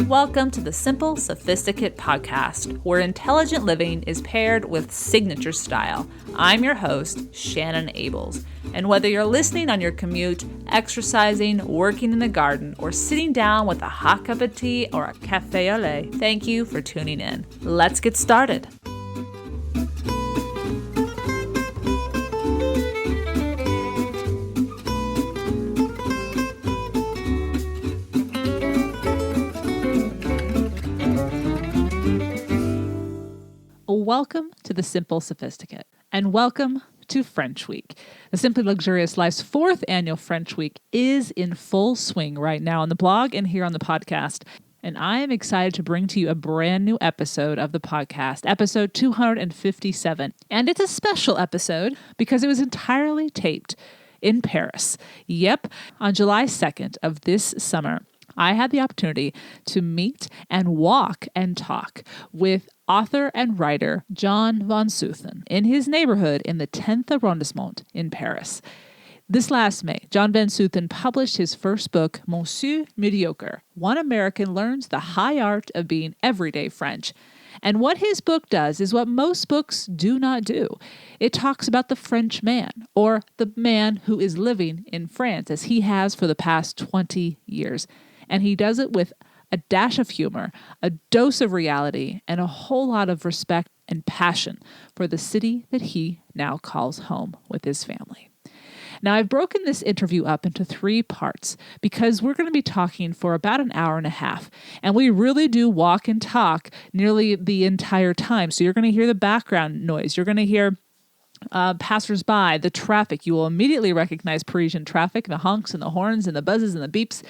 Welcome to the Simple Sophisticate podcast, where intelligent living is paired with signature style. I'm your host, Shannon Ables, and whether you're listening on your commute, exercising, working in the garden, or sitting down with a hot cup of tea or a café au lait, thank you for tuning in. Let's get started. Welcome to the Simple Sophisticate, and welcome to French Week. The Simply Luxurious Life's fourth annual French Week is in full swing right now on the blog and here on the podcast, and I am excited to bring to you a brand new episode of the podcast, episode 257. And it's a special episode because it was entirely taped in Paris. Yep, on July 2nd of this summer, I had the opportunity to meet and walk and talk with author and writer John von Sothen in his neighborhood in the 10th arrondissement in Paris. This last May, John von Sothen published his first book, Monsieur Mediocre. One American learns the high art of being everyday French. And what his book does is what most books do not do. It talks about the French man, or the man who is living in France, as he has for the past 20 years. And he does it with a dash of humor, a dose of reality, and a whole lot of respect and passion for the city that he now calls home with his family. Now, I've broken this interview up into 3 parts because we're going to be talking for about an hour and a half, and we really do walk and talk nearly the entire time. So you're going to hear the background noise. You're going to hear passersby, the traffic. You will immediately recognize Parisian traffic, the honks and the horns and the buzzes and the beeps.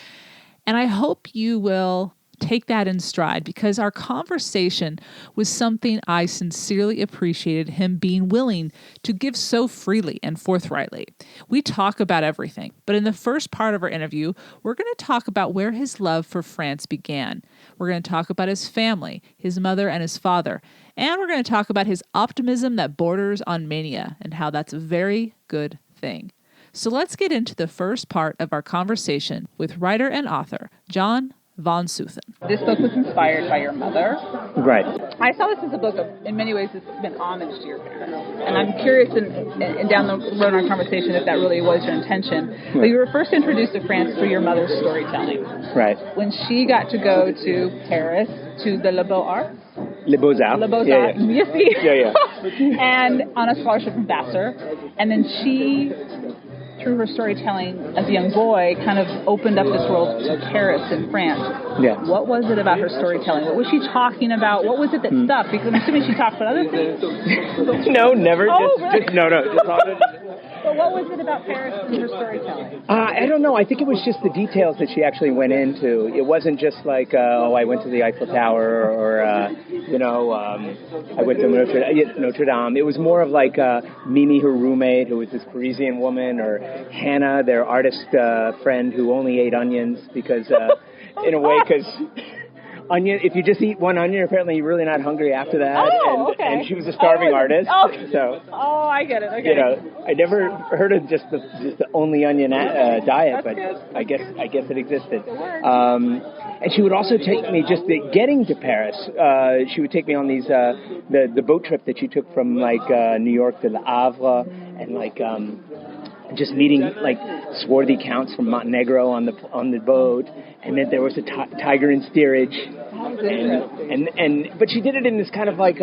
And I hope you will take that in stride because our conversation was something I sincerely appreciated him being willing to give so freely and forthrightly. We talk about everything, but in the first part of our interview, we're going to talk about where his love for France began. We're going to talk about his family, his mother and his father, and we're going to talk about his optimism that borders on mania and how that's a very good thing. So let's get into the first part of our conversation with writer and author John von Sothen. This book was inspired by your mother. Right. I saw this as a book of, in many ways, it's been homage to your parents. And I'm curious, and down the road in our conversation, if that really was your intention. Right. But you were first introduced to France through your mother's storytelling. Right. When she got to go to Paris, to the Les Beaux-Arts. Les Beaux-Arts. Les Beaux-Arts. Yeah. You see? Yeah. And on a scholarship from Vassar. And then she, through her storytelling as a young boy, kind of opened up this world to Paris and France. Yeah. What was it about her storytelling? What was she talking about? What was it that stuck? Because I'm assuming she talked about other things. No, never. Oh, just no. But what was it about Paris and her storytelling? I don't know. I think it was just the details that she actually went into. It wasn't just like, I went to the Eiffel Tower or, I went to Notre Dame. It was more of like Mimi, her roommate, who was this Parisian woman, or Hannah, their artist friend who only ate onions because, in a way, because onion. If you just eat one onion, apparently you're really not hungry after that. Oh, okay. And she was a starving artist. Oh, so. Oh, I get it. Okay. You know, I never heard of just the only onion diet, but good. I guess it existed. And she would also take me getting to Paris. She would take me on these the boat trip that she took from like New York to Le Havre, and like just meeting like swarthy counts from Montenegro on the boat, and then there was a tiger in steerage. But she did it in this kind of like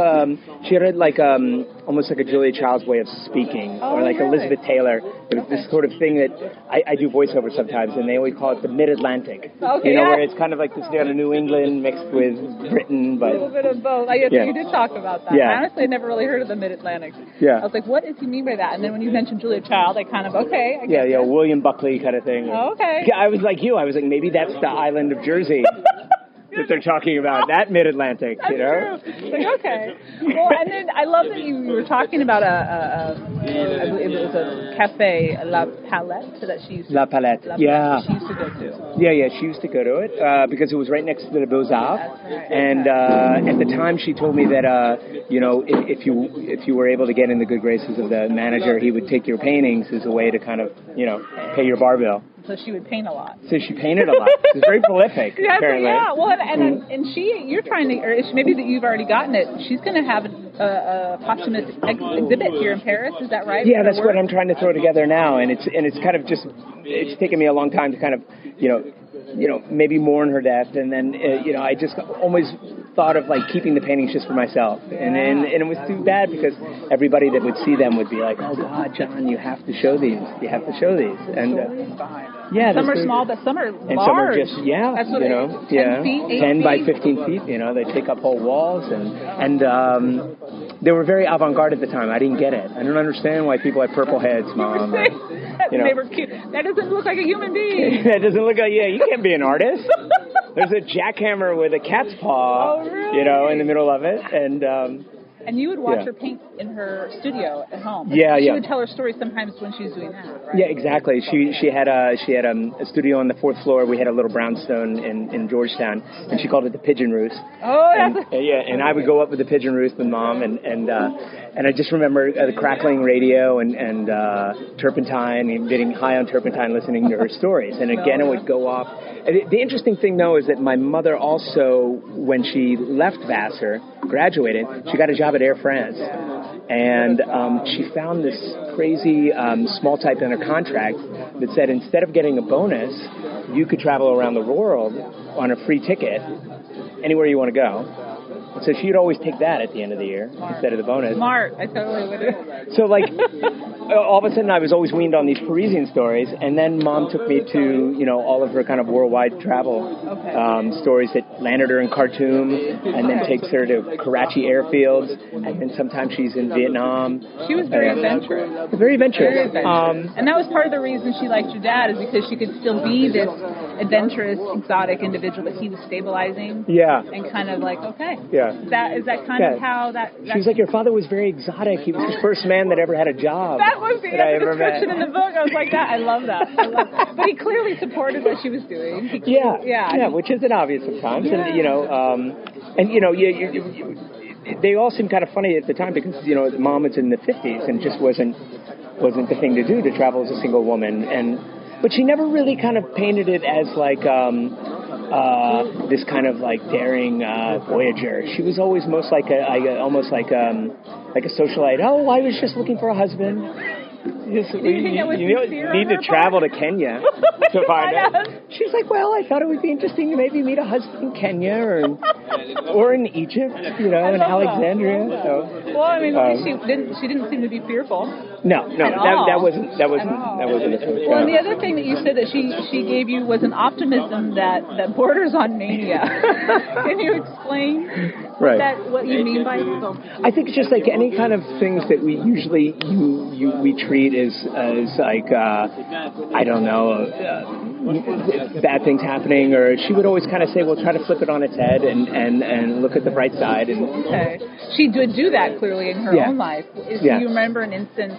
she had like almost like a Julia Child's way of speaking, or like Elizabeth Taylor. It was this sort of thing that I do voiceover sometimes, and they always call it the Mid-Atlantic. Okay, where it's kind of like this down in New England mixed with Britain, but a little bit of both. You did talk about that. Yeah. I honestly had never really heard of the Mid-Atlantic. Yeah. I was like, what does he mean by that? And then when you mentioned Julia Child, I kind of I get it. William Buckley kind of thing. Oh, okay. Yeah, I was like you. I was like, maybe that's the island of Jersey. that they're talking about. That mid-Atlantic, That's you know? true. Like, okay. Well, and then I love that you were talking about I believe it was a cafe, La Palette, that she used to La Palette, that she used to go to. Yeah, she used to go to it because it was right next to the Beaux-Arts. And at the time, she told me that, if you were able to get in the good graces of the manager, he would take your paintings as a way to kind of, pay your bar bill. So she would paint a lot. So she painted a lot. She was very prolific, apparently. Yeah. Well, and you're trying to, or maybe that you've already gotten it. She's going to have a posthumous exhibit here in Paris. Is that right? Yeah, that's what I'm trying to throw together now, and it's kind of just it's taken me a long time to kind of maybe mourn her death, and then I just always thought of like keeping the paintings just for myself, and it was too bad because everybody that would see them would be like, oh God, John, you have to show these, and some are small, but some are large. And some are just that's what 10 feet, 10 by 15 feet. They take up whole walls, and they were very avant-garde at the time. I didn't get it. I don't understand why people had purple heads, Mom. They were cute. That doesn't look like a human being. That doesn't look like, you can't be an artist. There's a jackhammer with a cat's paw, in the middle of it, and you would watch her paint in her studio at home. She would tell her stories sometimes when she was doing that, right? Yeah, exactly. She had a studio on the 4th floor. We had a little brownstone in Georgetown, and she called it the Pigeon Roost. Oh, and I would go up with the Pigeon Roost with Mom, and I just remember the crackling radio and turpentine, and getting high on turpentine, listening to her stories. And again, it would go off. The interesting thing, though, is that my mother also, when she left Vassar, graduated, she got a job at Air France. And she found this crazy small type in her contract that said instead of getting a bonus, you could travel around the world on a free ticket anywhere you want to go. So she'd always take that at the end of the year instead of the bonus. Smart. I totally would. So, all of a sudden I was always weaned on these Parisian stories, and then Mom took me to, all of her kind of worldwide travel stories that landed her in Khartoum, and then takes her to Karachi airfields, and then sometimes she's in Vietnam. She was very adventurous. Very adventurous. And that was part of the reason she liked your dad, is because she could still be this adventurous, exotic individual that he was stabilizing. Yeah. And kind of like, okay. Yeah. Is that kind of how that... She was like, your father was very exotic. He was the first man that ever had a job. That was the description in the book. I was like, I love that. But he clearly supported what she was doing. Which isn't obvious sometimes. Yeah. And, they all seemed kind of funny at the time because, Mom was in the 50s and just wasn't the thing to do to travel as a single woman. But she never really kind of painted it as like... this kind of like daring voyager. She was always almost like a socialite. Oh, I was just looking for a husband. You need to travel to Kenya to find it. She's like, well, I thought it would be interesting to maybe meet a husband in Kenya or in Egypt, in Alexandria. So, well, I mean, she didn't seem to be fearful. No, that wasn't a thing. Well, and the other thing that you said that she gave you was an optimism that borders on mania. Can you explain what you mean by that? I think it's just like any kind of things that we usually we treat as like I don't know, bad things happening, or she would always kind of say, well, try to flip it on its head and look at the bright side. Okay. She did do that clearly in her own life. Do you remember an instance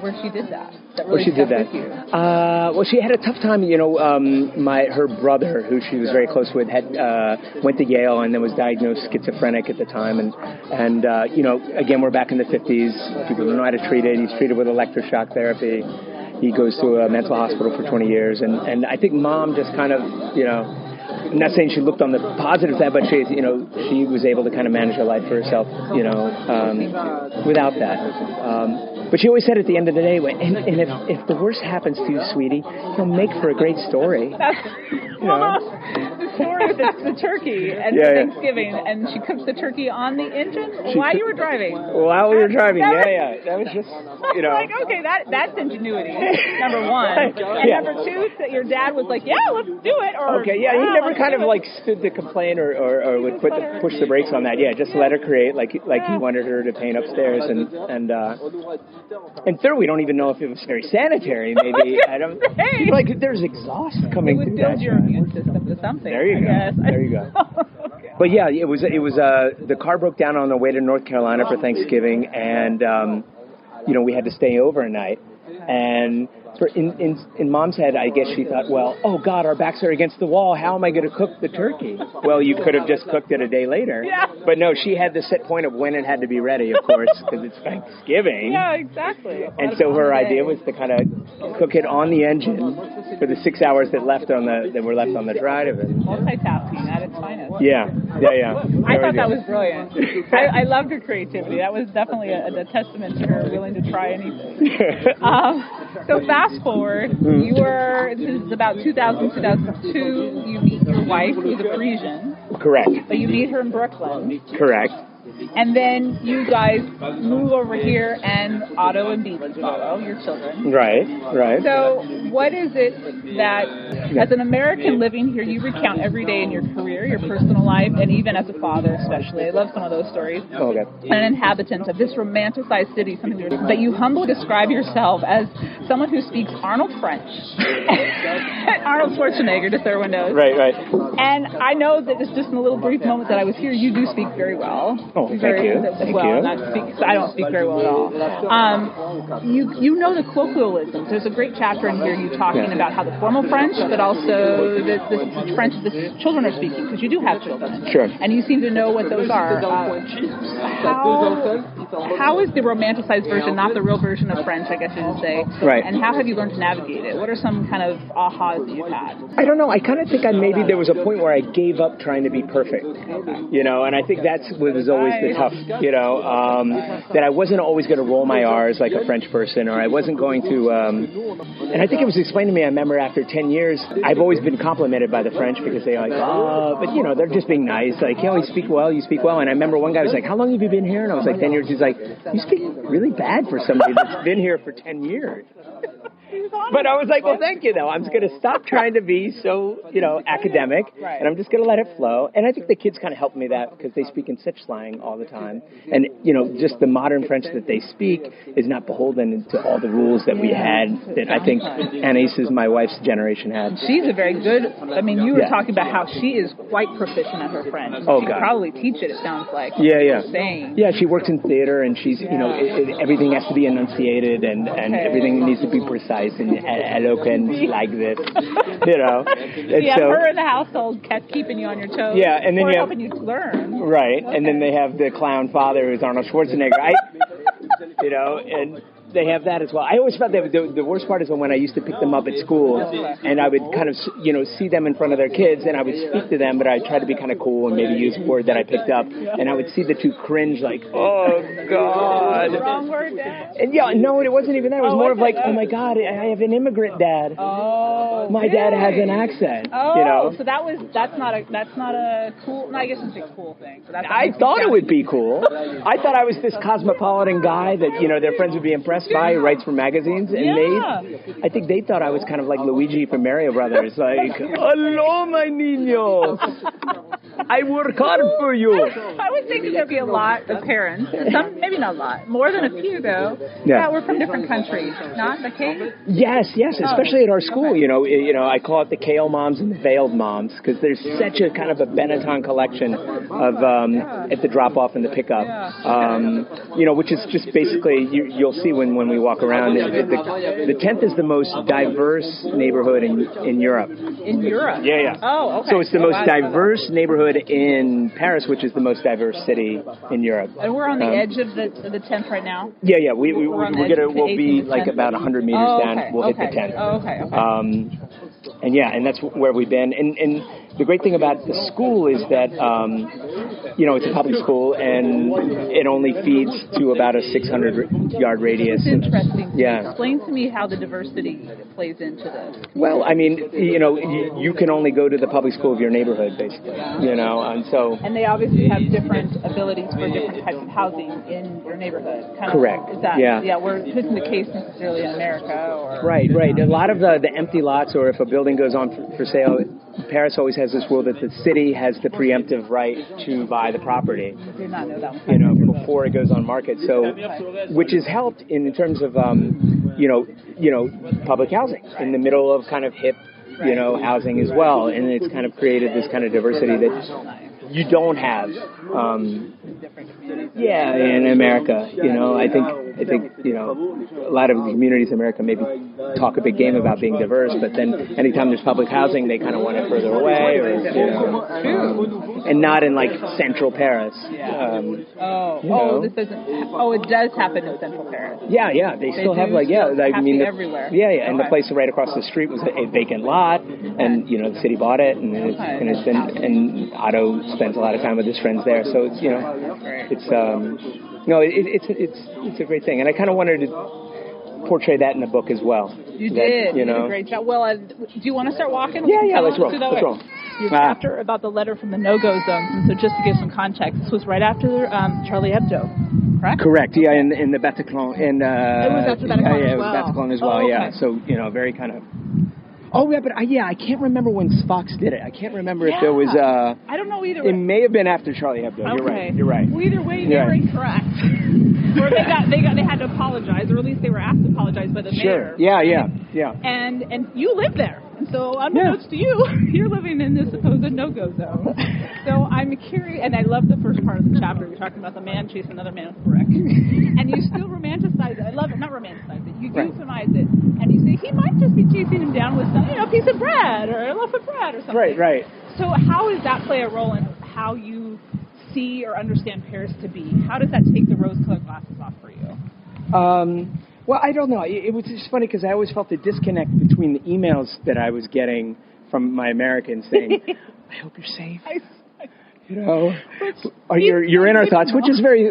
where she did that? Really she did that. Well, she had a tough time. Her brother, who she was very close with, went to Yale and then was diagnosed schizophrenic at the time. And again, we're back in the 50s. People don't know how to treat it. He's treated with electroshock therapy. He goes to a mental hospital for 20 years. And I think Mom just kind of, I'm not saying she looked on the positive side, but she was able to kind of manage her life for herself, without that. But she always said at the end of the day, and if the worst happens to you, sweetie, it'll make for a great story. The story of the turkey and Thanksgiving, and she cooks the turkey on the engine while you were driving. While we were driving, that was just, like, okay, that's ingenuity, number one. And number two, that your dad was like, yeah, let's do it. Or, he never kind of like stood to complain or would push the brakes on that. Yeah, just let her create like he wanted her to paint upstairs and third, we don't even know if it was very sanitary. Maybe I don't. Like there's exhaust coming through that. It would build your immune system to something. There There you go. Yes. There you go. But yeah, it was the car broke down on the way to North Carolina for Thanksgiving, and we had to stay overnight. And in Mom's head, I guess she thought, well, oh God, our backs are against the wall. How am I going to cook the turkey? Well, you could have just cooked it a day later. Yeah. But no, she had the set point of when it had to be ready, of course, because it's Thanksgiving. Yeah, exactly. And so her idea was to kind of cook it on the engine for the 6 hours that were left on the drive. Multitasking at its finest. Yeah. I thought that was brilliant. I loved her creativity. That was definitely a testament to her willing to try anything. So fast forward, this is about 2000, 2002, you meet your wife, who's a Parisian. Correct. But you meet her in Brooklyn. Correct. And then you guys move over here, and Otto and Beavis follow, your children. Right. So what is it that, as an American living here, you recount every day in your career, your personal life, and even as a father especially? I love some of those stories. Okay. An inhabitant of this romanticized city, that you humbly describe yourself as someone who speaks Arnold French. Arnold Schwarzenegger, to throw windows. Right. And I know that it's just in a little brief moment that I was here, you do speak very well. Oh, thank you. I don't speak very well at all. You know the colloquialisms. There's a great chapter in here you talking about how the formal French, but also the French the children are speaking, because you do have children. Sure. And you seem to know what those are. How is the romanticized version, not the real version of French, I guess you would say? Right. And how have you learned to navigate it? What are some kind of ahas that you've had? I don't know. I kind of think maybe there was a point where I gave up trying to be perfect. And I think that's what was always the tough, that I wasn't always going to roll my R's like a French person, or I wasn't going to, and I think it was explained to me, I remember after 10 years, I've always been complimented by the French because they're like, but they're just being nice. Like, you speak well. And I remember one guy was like, how long have you been here? And I was like, 10 years. He's like, you speak really bad for somebody that's been here for 10 years. But I was like, well, thank you, though. I'm just going to stop trying to be so, academic, and I'm just going to let it flow. And I think the kids kind of helped me that because they speak in such slang all the time. And, just the modern French that they speak is not beholden to all the rules that we had that I think Anaïs, my wife's generation, had. She's a very good, you were talking about how she is quite proficient at her French. Oh, she God. could probably teach it sounds like. Yeah. Saying. Yeah, she works in theater, and she's, everything has to be enunciated, and everything needs to be precise and eloquent like this, And her in the household kept keeping you on your toes. Yeah, and then helping you learn. Right, okay. And then they have the clown father who's Arnold Schwarzenegger. And they have that as well. I always felt that the worst part is when I used to pick them up at school, and I would kind of, see them in front of their kids, and I would speak to them, but I'd try to be kind of cool and maybe use a word that I picked up, and I would see the two cringe like, oh, God. Wrong word, Dad? And no, it wasn't even that. It was more of like, oh, my God, I have an immigrant dad. Oh, my dad has an accent. Oh, so that's not a cool, no, I guess it's a cool thing. So I thought it would be cool. I thought I was this cosmopolitan guy that, their friends would be impressed by, who writes for magazines and made. I think they thought I was kind of like Luigi from Mario Brothers, like, hello, my niños. I work hard for you. I would think there'd be a lot of parents, some, maybe not a lot, more than a few though, that were from different countries. Not the case? Yes, especially at our school. Okay. I call it the kale moms and the veiled moms because there's such a kind of a Benetton collection of at the drop off and the pickup. Which is just basically you'll see when we walk around. The 10th is the most diverse neighborhood in Europe. In Europe? Yeah. Oh, okay. So it's the most diverse neighborhood in Paris, which is the most diverse city in Europe. And we're on the edge of the 10th right now? Yeah. We'll be like about 100 meters down. We'll hit the 10th. Oh, okay. And that's where we've been. And the great thing about the school is that, it's a public school and it only feeds to about a 600-yard radius. It's interesting. Yeah. Explain to me how the diversity plays into this. Well, you can only go to the public school of your neighborhood, basically. And so. And they obviously have different abilities for different types of housing in your neighborhood. Correct. Is that, yeah. Where it isn't the case necessarily in America. Or, right. A lot of the empty lots, or if a building goes on for sale, Paris always has this rule that the city has the preemptive right to buy the property. I did not know that. Before it goes on market. So, which has helped in terms of, public housing in the middle of kind of hip housing as well, and it's kind of created this kind of diversity that you don't have. In America, I think a lot of the communities in America maybe talk a big game about being diverse, but then anytime there's public housing, they kind of want it further away, and not in like central Paris. This isn't. It does happen in central Paris. They still have everywhere. And the place right across the street was a vacant lot, and the city bought it, and it's been, and Otto spends a lot of time with his friends there, so it's it's a great thing, and I kind of wanted to portray that in the book as well. You did. You did a great job. Well, do you want to start walking? Let's roll. Your chapter about the letter from the no-go zones, and so just to give some context, this was right after Charlie Hebdo, correct? Correct. Yeah, in the Bataclan, and it was after Bataclan as well. Bataclan as well. Okay. So very kind of. Oh yeah, but I can't remember when Fox did it. I can't remember if there was. I don't know either. It may have been after Charlie Hebdo. Okay. You're right. Well, either way, they were incorrect. Or they had to apologize, or at least they were asked to apologize by the mayor. Yeah. And you live there, and so unbeknownst to you, you're living in this supposed no-go zone. So I'm curious, and I love the first part of the chapter. You're talking about the man chasing another man with a brick, and you still romanticize it. I love it, not romanticize it. You euphemize it, and you say he might just be chasing him down with some, piece of bread or a loaf of bread or something. Right. So how does that play a role in how you see or understand Paris to be? How does that take the rose-colored glasses off for you? Well, I don't know. It was just funny because I always felt a disconnect between the emails that I was getting from my Americans saying, "I hope you're safe." You're in our thoughts, which is very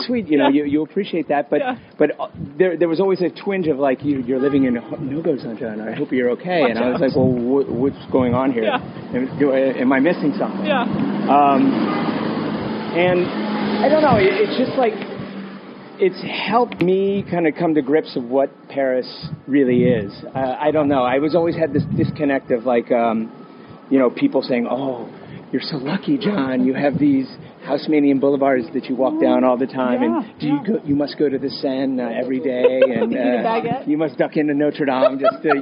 sweet. You appreciate that, but there was always a twinge of like you're living in a no-go zone, John. I hope you're okay. And I was like, well, what's going on here? Am I missing something? And I don't know. It's just like it's helped me kind of come to grips of what Paris really is. I don't know. I always had this disconnect of like people saying, "Oh, you're so lucky, John. You have these Haussmannian boulevards that you walk down all the time, and you must go to the Seine every day, and you must duck into Notre Dame just to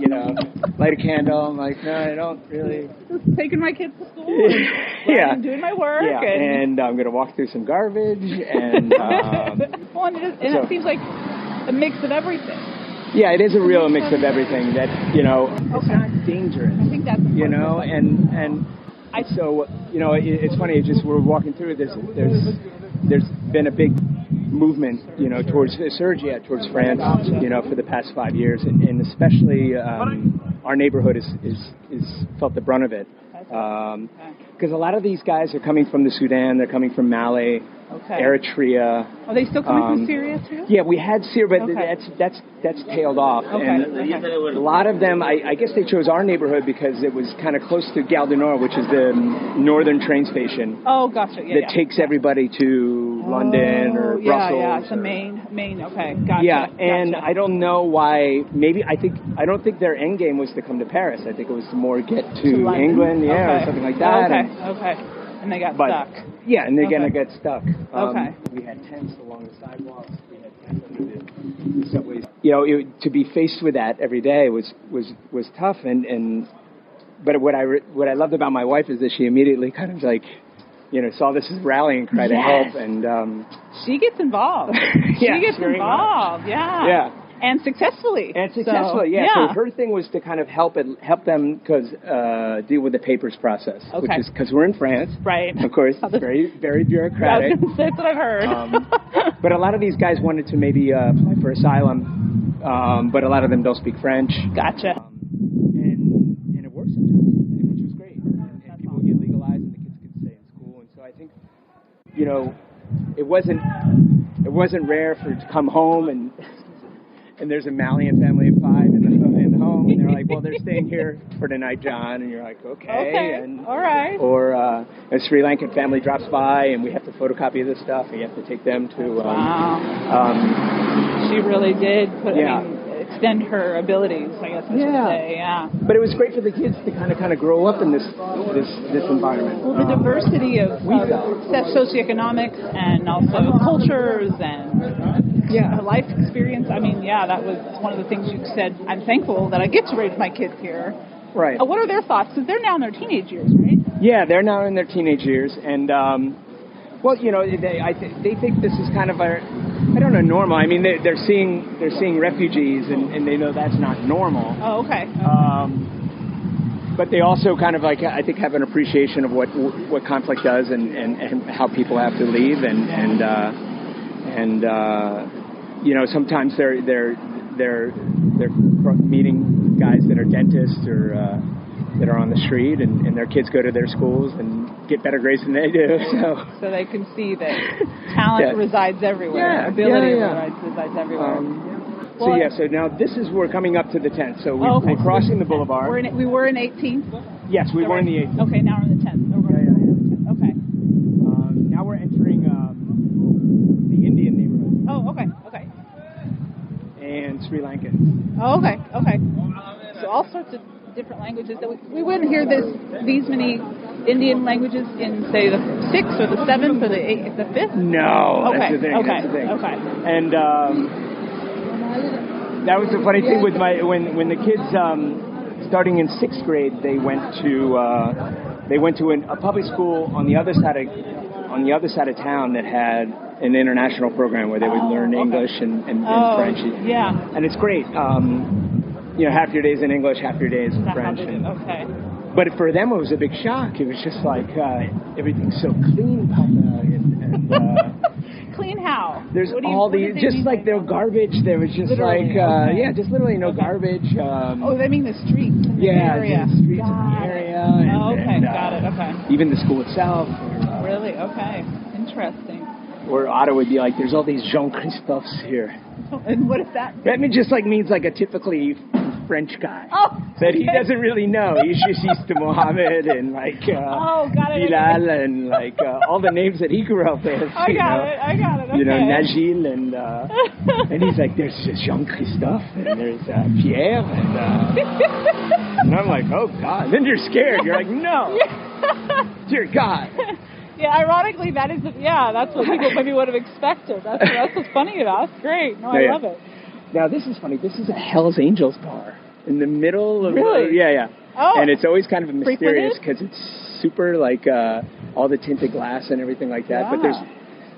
light a candle." I'm like, no, I don't really. Just taking my kids to school, and doing my work, and I'm going to walk through some garbage, and it seems like a mix of everything. Yeah, it is a real mix of everything that it's not dangerous. I think that's important. and. So, it's funny, we're walking through this, there's been a big movement, towards towards France, for the past 5 years, and especially our neighborhood is felt the brunt of it. Because a lot of these guys are coming from the Sudan, they're coming from Mali, Eritrea. Are they still coming from Syria too? Yeah, we had Syria, but that's tailed off. And a lot of them, I guess they chose our neighborhood because it was kind of close to Gare du Nord, which is the northern train station. Oh, gotcha. That takes everybody to London or Brussels. Yeah, it's the main. Okay, gotcha. Yeah, and I don't know why. I don't think their end game was to come to Paris. I think it was to more get to England, or something like that. Okay. And they got stuck. Yeah, and they're going to get stuck. Okay. We had tents along the sidewalks. We had tents under the subways. To be faced with that every day was tough. But what I loved about my wife is that she immediately kind of like, saw this as rallying cry to help, and she gets involved. Yeah. And successfully. So her thing was to kind of help them deal with the papers process, which is because we're in France, right? Of course, it's very, very bureaucratic. That's what I've heard. But a lot of these guys wanted to maybe apply for asylum, but a lot of them don't speak French. Gotcha. And it works sometimes, which was great. And people get legalized, and the kids could stay in school. And so I think, it wasn't rare to come home and there's a Malian family of 5 in the home, and they're like, well, they're staying here for the night, John, and you're like, okay. And, all right. Or a Sri Lankan family drops by, and we have to photocopy this stuff, and you have to take them to. She really did extend her abilities, I guess I should say. Yeah. But it was great for the kids to kind of grow up in this environment. Well, the diversity of socioeconomics and also cultures and life experience. I mean, that was one of the things you said. I'm thankful that I get to raise my kids here. Right. What are their thoughts? Because they're now in their teenage years, right? Yeah, they're now in their teenage years, and well, you know, they think this is kind of I don't know, normal. I mean, they're seeing refugees, and they know that's not normal. Oh, okay. But they also kind of like, I think, have an appreciation of what conflict does and how people have to leave, and you know, sometimes they're meeting guys that are dentists or that are on the street, and their kids go to their schools and get better grades than they do. So they can see that talent resides everywhere. Ability resides everywhere. So now we're coming up to the 10th. So we're crossing the boulevard. We were in 18th? Yes, we were in the 18th. Okay, now we're in the 10th. Okay. Now we're entering the Indian neighborhood. Oh, okay. And Sri Lankan. Oh, okay. So all sorts of different languages that we wouldn't hear these many Indian languages in, say, the 6th or the 7th or the 8th, the 5th? No, okay. That's the thing. Okay. That's the thing. Okay. And that was the funny thing with when the kids starting in 6th grade, they went to a public school on the other side of town that had an international program where they would learn English and French. Yeah. And it's great. You know, half your days in English, half your days in French. Okay. But for them, it was a big shock. It was just like everything's so clean, Papa. And clean how? There's all these, just like their garbage. There was just literally, just literally no garbage. They mean the streets in the area. The streets in the area. Got it. Okay. Even the school itself. Really? Okay. Interesting. Or Otto would be like, there's all these Jean Christophes here. And what is that? That means like a typically French guy. Oh, that he doesn't really know. He's just used to Mohammed and like Bilal and like all the names that he grew up with. I got it. Okay. You know, Najil and he's like, there's Jean Christophe and there's Pierre and I'm like, oh God. And then you're scared. You're like, no, dear God. Yeah, ironically, that's what people maybe would have expected. That's what's funny about it. That's great. No, I love it. Now, this is funny. This is a Hell's Angels bar in the middle of... Really? Yeah. Oh. And it's always kind of mysterious because it's super, like, all the tinted glass and everything like that. Yeah. But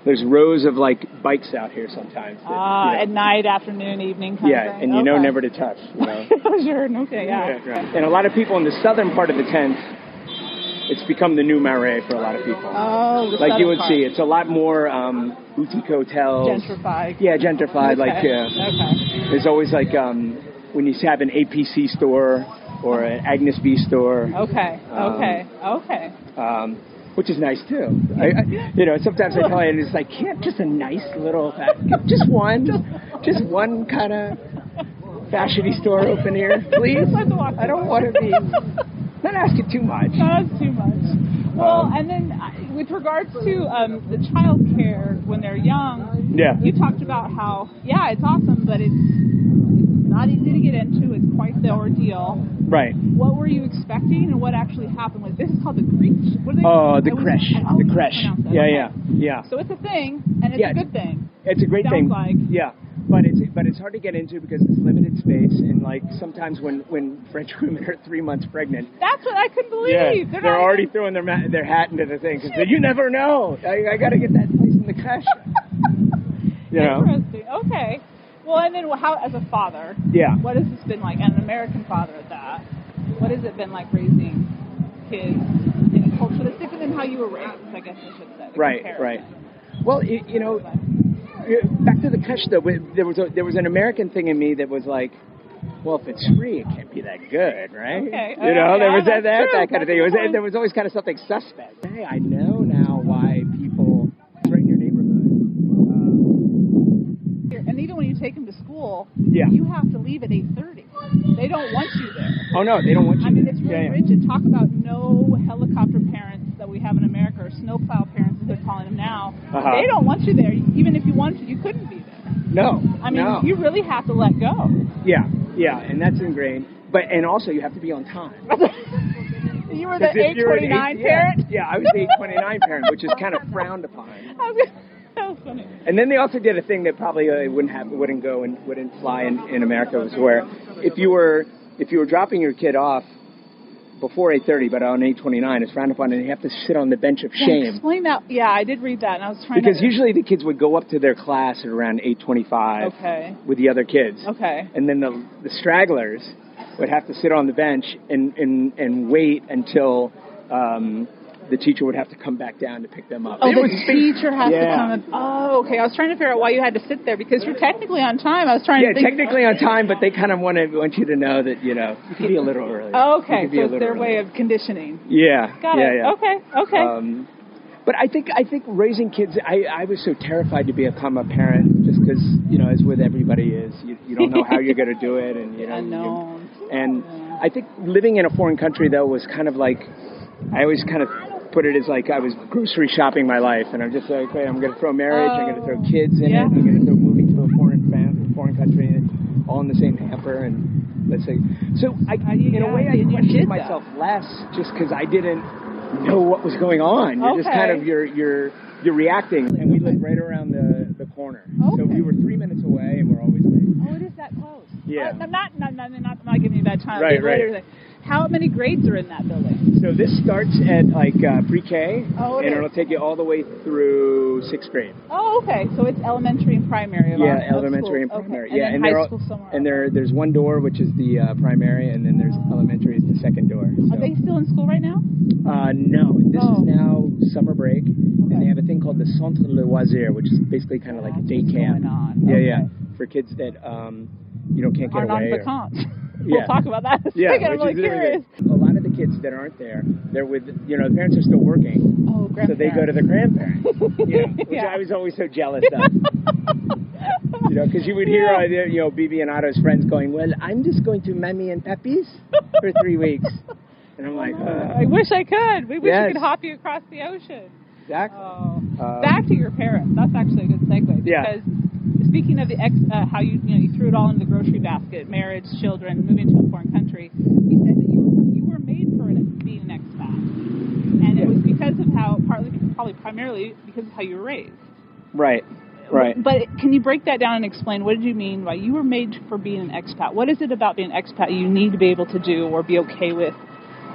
there's rows of, like, bikes out here sometimes. That, at night, afternoon, evening kind of thing. And you know never to touch, you know. Sure, okay, yeah. Right. And a lot of people in the southern part of the tent, it's become the new Marais for a lot of people. Oh, the like you would part. see, it's a lot more boutique hotels. Gentrified. Yeah, gentrified. Okay. There's always like when you have an APC store or an Agnes B store. Okay. Which is nice too. Sometimes I tell you, and it's like, can't just a nice little, just one kind of fashiony store open here, please. I don't want to be. Not asking too much. Not too much. Well, and then with regards to the child care when they're young, you talked about how, it's awesome, but it's not easy to get into. It's quite the ordeal. Right. What were you expecting and what actually happened with this? Is called the creche. The creche. The creche. Yeah. So it's a thing, and it's a good thing. It's a great thing. Sounds like. Yeah. But it's hard to get into because it's limited space, and like sometimes when French women are 3 months pregnant, that's what I couldn't believe. Yeah, they're already throwing their hat into the thing because you never know. I got to get that place in the creche. Interesting. Okay. Well, and then how, as a father, what has this been like? And an American father at that. What has it been like raising kids in a culture that's different than how you were raised? I guess I should say. Right. Well, back to the creche though. There was an American thing in me that was like, well, if it's free, it can't be that good, right? Okay. There was that kind of thing. There was always kind of something suspect. Hey, I know now why people threaten your neighborhood. And even when you take them to school, Yeah. you have to leave at 8:30. They don't want you there. Oh, no, they don't want you I mean, there. it's really rigid. Talk about no helicopter parents that we have in America, or snowplow parents, as they're calling them now. Uh-huh. They don't want you there. Even if you wanted to, you couldn't be there. No. I mean, you really have to let go. Yeah, and that's ingrained. And also, you have to be on time. You were the 8:29 parent? Yeah, I was the 8:29 parent, which is kind of frowned upon. That was funny. And then they also did a thing that probably wouldn't go and wouldn't fly in America, was where if you were dropping your kid off before 8:30, but on 8:29 it's frowned upon, and you have to sit on the bench of shame. Explain that. Yeah, I did read that, and I was trying because usually the kids would go up to their class at around 8:25 with the other kids. Okay. And then the stragglers would have to sit on the bench and wait until the teacher would have to come back down to pick them up. Oh, the teacher has to come and... Oh, okay. I was trying to figure out why you had to sit there, because you're technically on time. I was trying to think... technically on time, but they kind of want you to know that, you could be a little early. Oh, okay. So it's their way of conditioning. Yeah. Got it. Yeah. Okay. But I think raising kids, I was so terrified to become a parent just because, as with everybody is, you don't know how you're going to do it. And, Unknown. I think living in a foreign country, though, was kind of like, I always kind of put it as like I was grocery shopping my life. And I'm just like, okay, I'm going to throw marriage, I'm going to throw kids in it, I'm going to throw moving to a foreign country, all in the same hamper. And let's say, so in a way, I questioned myself less just because I didn't know what was going on. You're just kind of you're reacting, and we live right around the corner. So we were 3 minutes away, and we're always late. Oh, it is that close. Yeah. I'm not giving you a bad time. Right. How many grades are in that building? So this starts at like pre-K, and it'll take you all the way through 6th grade. Oh, okay. So it's elementary and primary. Elementary and primary. Okay. And high school somewhere. And there's one door, which is the primary, and then there's elementary is the second door. So. Are they still in school right now? No. This is now summer break, and they have a thing called the Centre de Loisirs, which is basically kind of like a day camp. Yeah, for kids that can't get away. We'll talk about that in a second. I'm really curious. A lot of the kids that aren't there, they're with, the parents are still working. Oh, grandparents. So they go to the grandparents, which I was always so jealous of. Because you would hear, Bibi and Otto's friends going, well, I'm just going to Mammy and Pappy's for 3 weeks. And I'm like, I wish I could. We wish we could hop you across the ocean. Exactly. Back to your parents. That's actually a good segue. Because speaking of how you threw it all into the grocery basket, marriage, children, moving to a foreign country, you said that you were made for being an expat, and it was because of probably primarily because of how you were raised. Right. But can you break that down and explain what did you mean by you were made for being an expat? What is it about being an expat you need to be able to do or be okay with,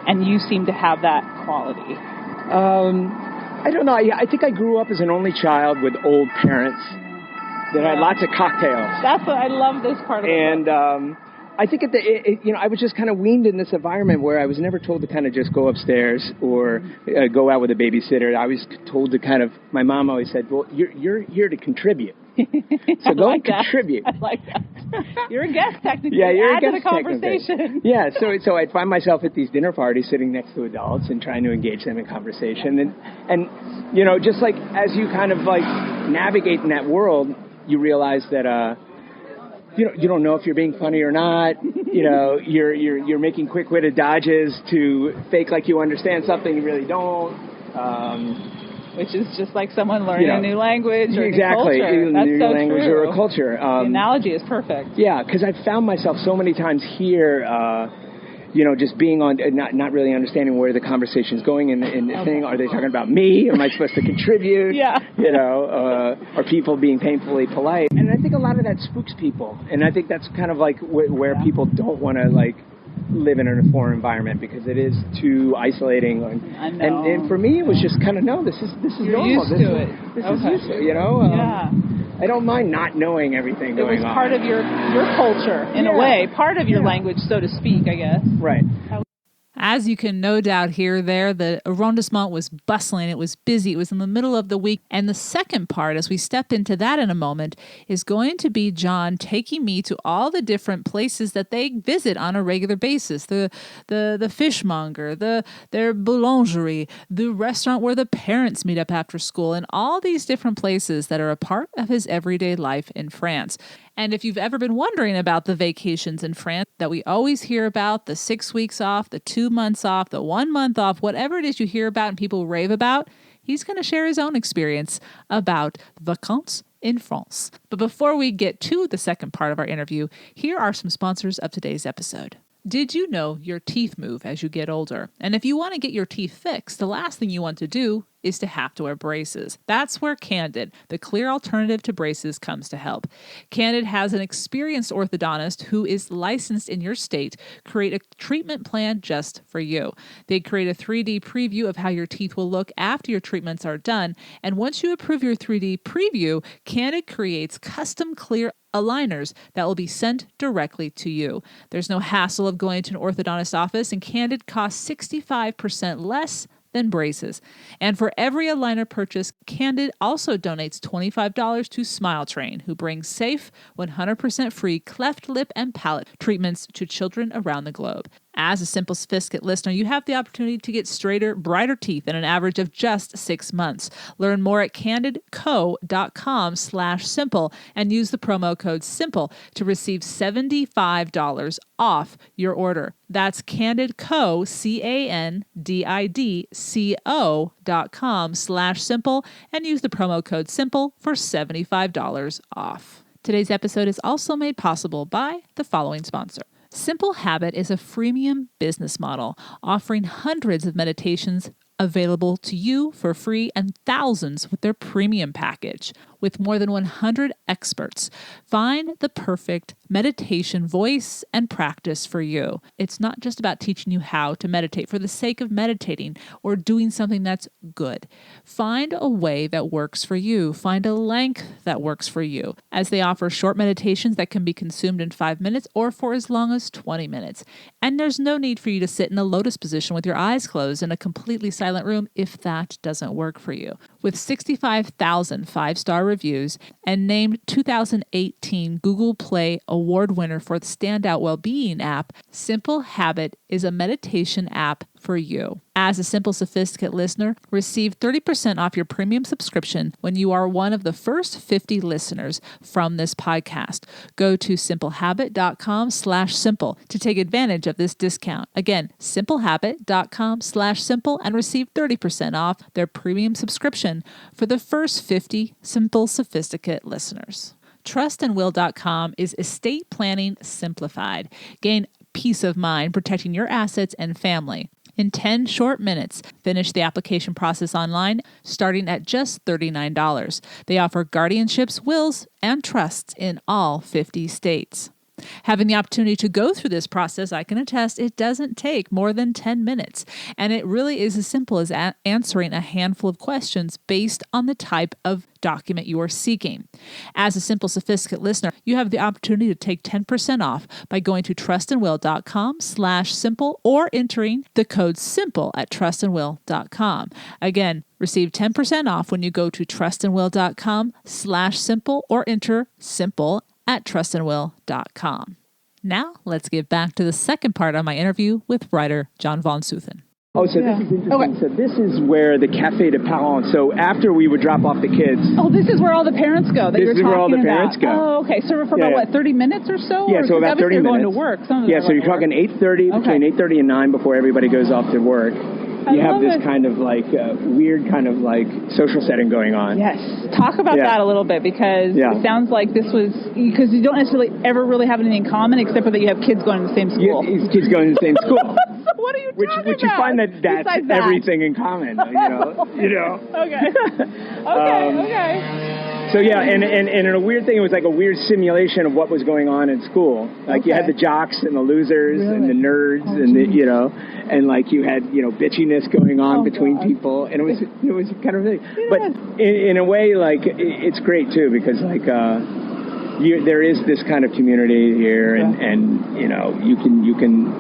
and you seem to have that quality? I don't know. I think I grew up as an only child with old parents that had lots of cocktails. That's what I love this part of it. And I think I was just kind of weaned in this environment where I was never told to kind of just go upstairs or go out with a babysitter. I was told to my mom always said, well, you're here to contribute. So go and contribute. I like that. You're a guest, technically. Yeah, you're Add a guest to the conversation. Yeah, so I'd find myself at these dinner parties sitting next to adults and trying to engage them in conversation. And just like as you kind of like navigate in that world, you realize that you don't know if you're being funny or not. You're making quick-witted dodges to fake like you understand something you really don't. Which is just like someone learning a new language or exactly. a new culture. That's new so language true. Or a culture. The analogy is perfect. Yeah, because I've found myself so many times here, just being on, not really understanding where the conversation's going and the thing. Are they talking about me? Am I supposed to contribute? Are people being painfully polite? And I think a lot of that spooks people. And I think that's kind of like where people don't want to like live in a foreign environment because it is too isolating. And for me, it was just kind of this is You're normal. Used to it. This is used to, I don't mind not knowing everything going on. It was part of your culture, in a way. Part of your language, so to speak, I guess. Right. As you can no doubt hear there, the arrondissement was bustling. It was busy. It was in the middle of the week. And the second part, as we step into that in a moment, is going to be John taking me to all the different places that they visit on a regular basis. The fishmonger, their boulangerie, the restaurant where the parents meet up after school, and all these different places that are a part of his everyday life in France. And if you've ever been wondering about the vacations in France that we always hear about, the 6 weeks off, the 2 months off, the 1 month off, whatever it is you hear about and people rave about, he's going to share his own experience about vacances in France. But before we get to the second part of our interview, here are some sponsors of today's episode. Did you know your teeth move as you get older? And if you want to get your teeth fixed, the last thing you want to do is to have to wear braces. That's where Candid, the clear alternative to braces, comes to help. Candid has an experienced orthodontist who is licensed in your state create a treatment plan just for you. They create a 3D preview of how your teeth will look after your treatments are done, and once you approve your 3D preview, Candid creates custom clear aligners that will be sent directly to you. There's no hassle of going to an orthodontist office, and Candid costs 65% less than braces. And for every aligner purchase, Candid also donates $25 to Smile Train, who brings safe, 100% free cleft lip and palate treatments to children around the globe. As a Simple Sophisticate listener, you have the opportunity to get straighter, brighter teeth in an average of just 6 months. Learn more at candidco.com/simple and use the promo code SIMPLE to receive $75 off your order. That's candidco, candidco.com/simple and use the promo code SIMPLE for $75 off. Today's episode is also made possible by the following sponsor. Simple Habit is a freemium business model offering hundreds of meditations available to you for free and thousands with their premium package. With more than 100 experts, find the perfect meditation voice and practice for you. It's not just about teaching you how to meditate for the sake of meditating or doing something that's good. Find a way that works for you. Find a length that works for you, as they offer short meditations that can be consumed in 5 minutes or for as long as 20 minutes. And there's no need for you to sit in a lotus position with your eyes closed in a completely silent room if that doesn't work for you. With 65,000 five-star reviews and named 2018 Google Play Award winner for the Standout Wellbeing app, Simple Habit is a meditation app for you. As a Simple Sophisticate listener, receive 30% off your premium subscription when you are one of the first 50 listeners from this podcast. Go to simplehabit.com/simple to take advantage of this discount. Again, simplehabit.com/simple and receive 30% off their premium subscription for the first 50 Simple Sophisticate listeners. Trustandwill.com is estate planning simplified. Gain peace of mind protecting your assets and family. In 10 short minutes, finish the application process online, starting at just $39. They offer guardianships, wills, and trusts in all 50 states. Having the opportunity to go through this process, I can attest it doesn't take more than 10 minutes. And it really is as simple as answering a handful of questions based on the type of document you are seeking. As a Simple Sophisticate listener, you have the opportunity to take 10% off by going to trustandwill.com/simple or entering the code SIMPLE at trustandwill.com. Again, receive 10% off when you go to trustandwill.com/simple or enter SIMPLE at trustandwill.com. Now, let's get back to the second part of my interview with writer John von Sothen. Oh, so this is interesting. Okay. So this is where the Café de Parents, so after we would drop off the kids. Oh, this is where all the parents go that you're talking about. This is where all the parents go. Oh, okay. So for about, 30 minutes or so? Yeah, so about 30 minutes. Going to work. So you're talking 8:30, between 8:30 and 9 before everybody goes off to work. You have this kind of like weird kind of like social setting going on. Yes. Talk about that a little bit, because it sounds like this was, because you don't necessarily ever really have anything in common except for that you have kids going to the same school. Kids going to the same school. So what are you talking about? Which you find that's everything in common, you know. Okay. Okay. So and in a weird thing, it was like a weird simulation of what was going on in school. Like you had the jocks and the losers and the nerds and the, and like you had, bitchiness going on between people, and it was kind of thing. But in a way, like it's great too, because like there is this kind of community here, and you can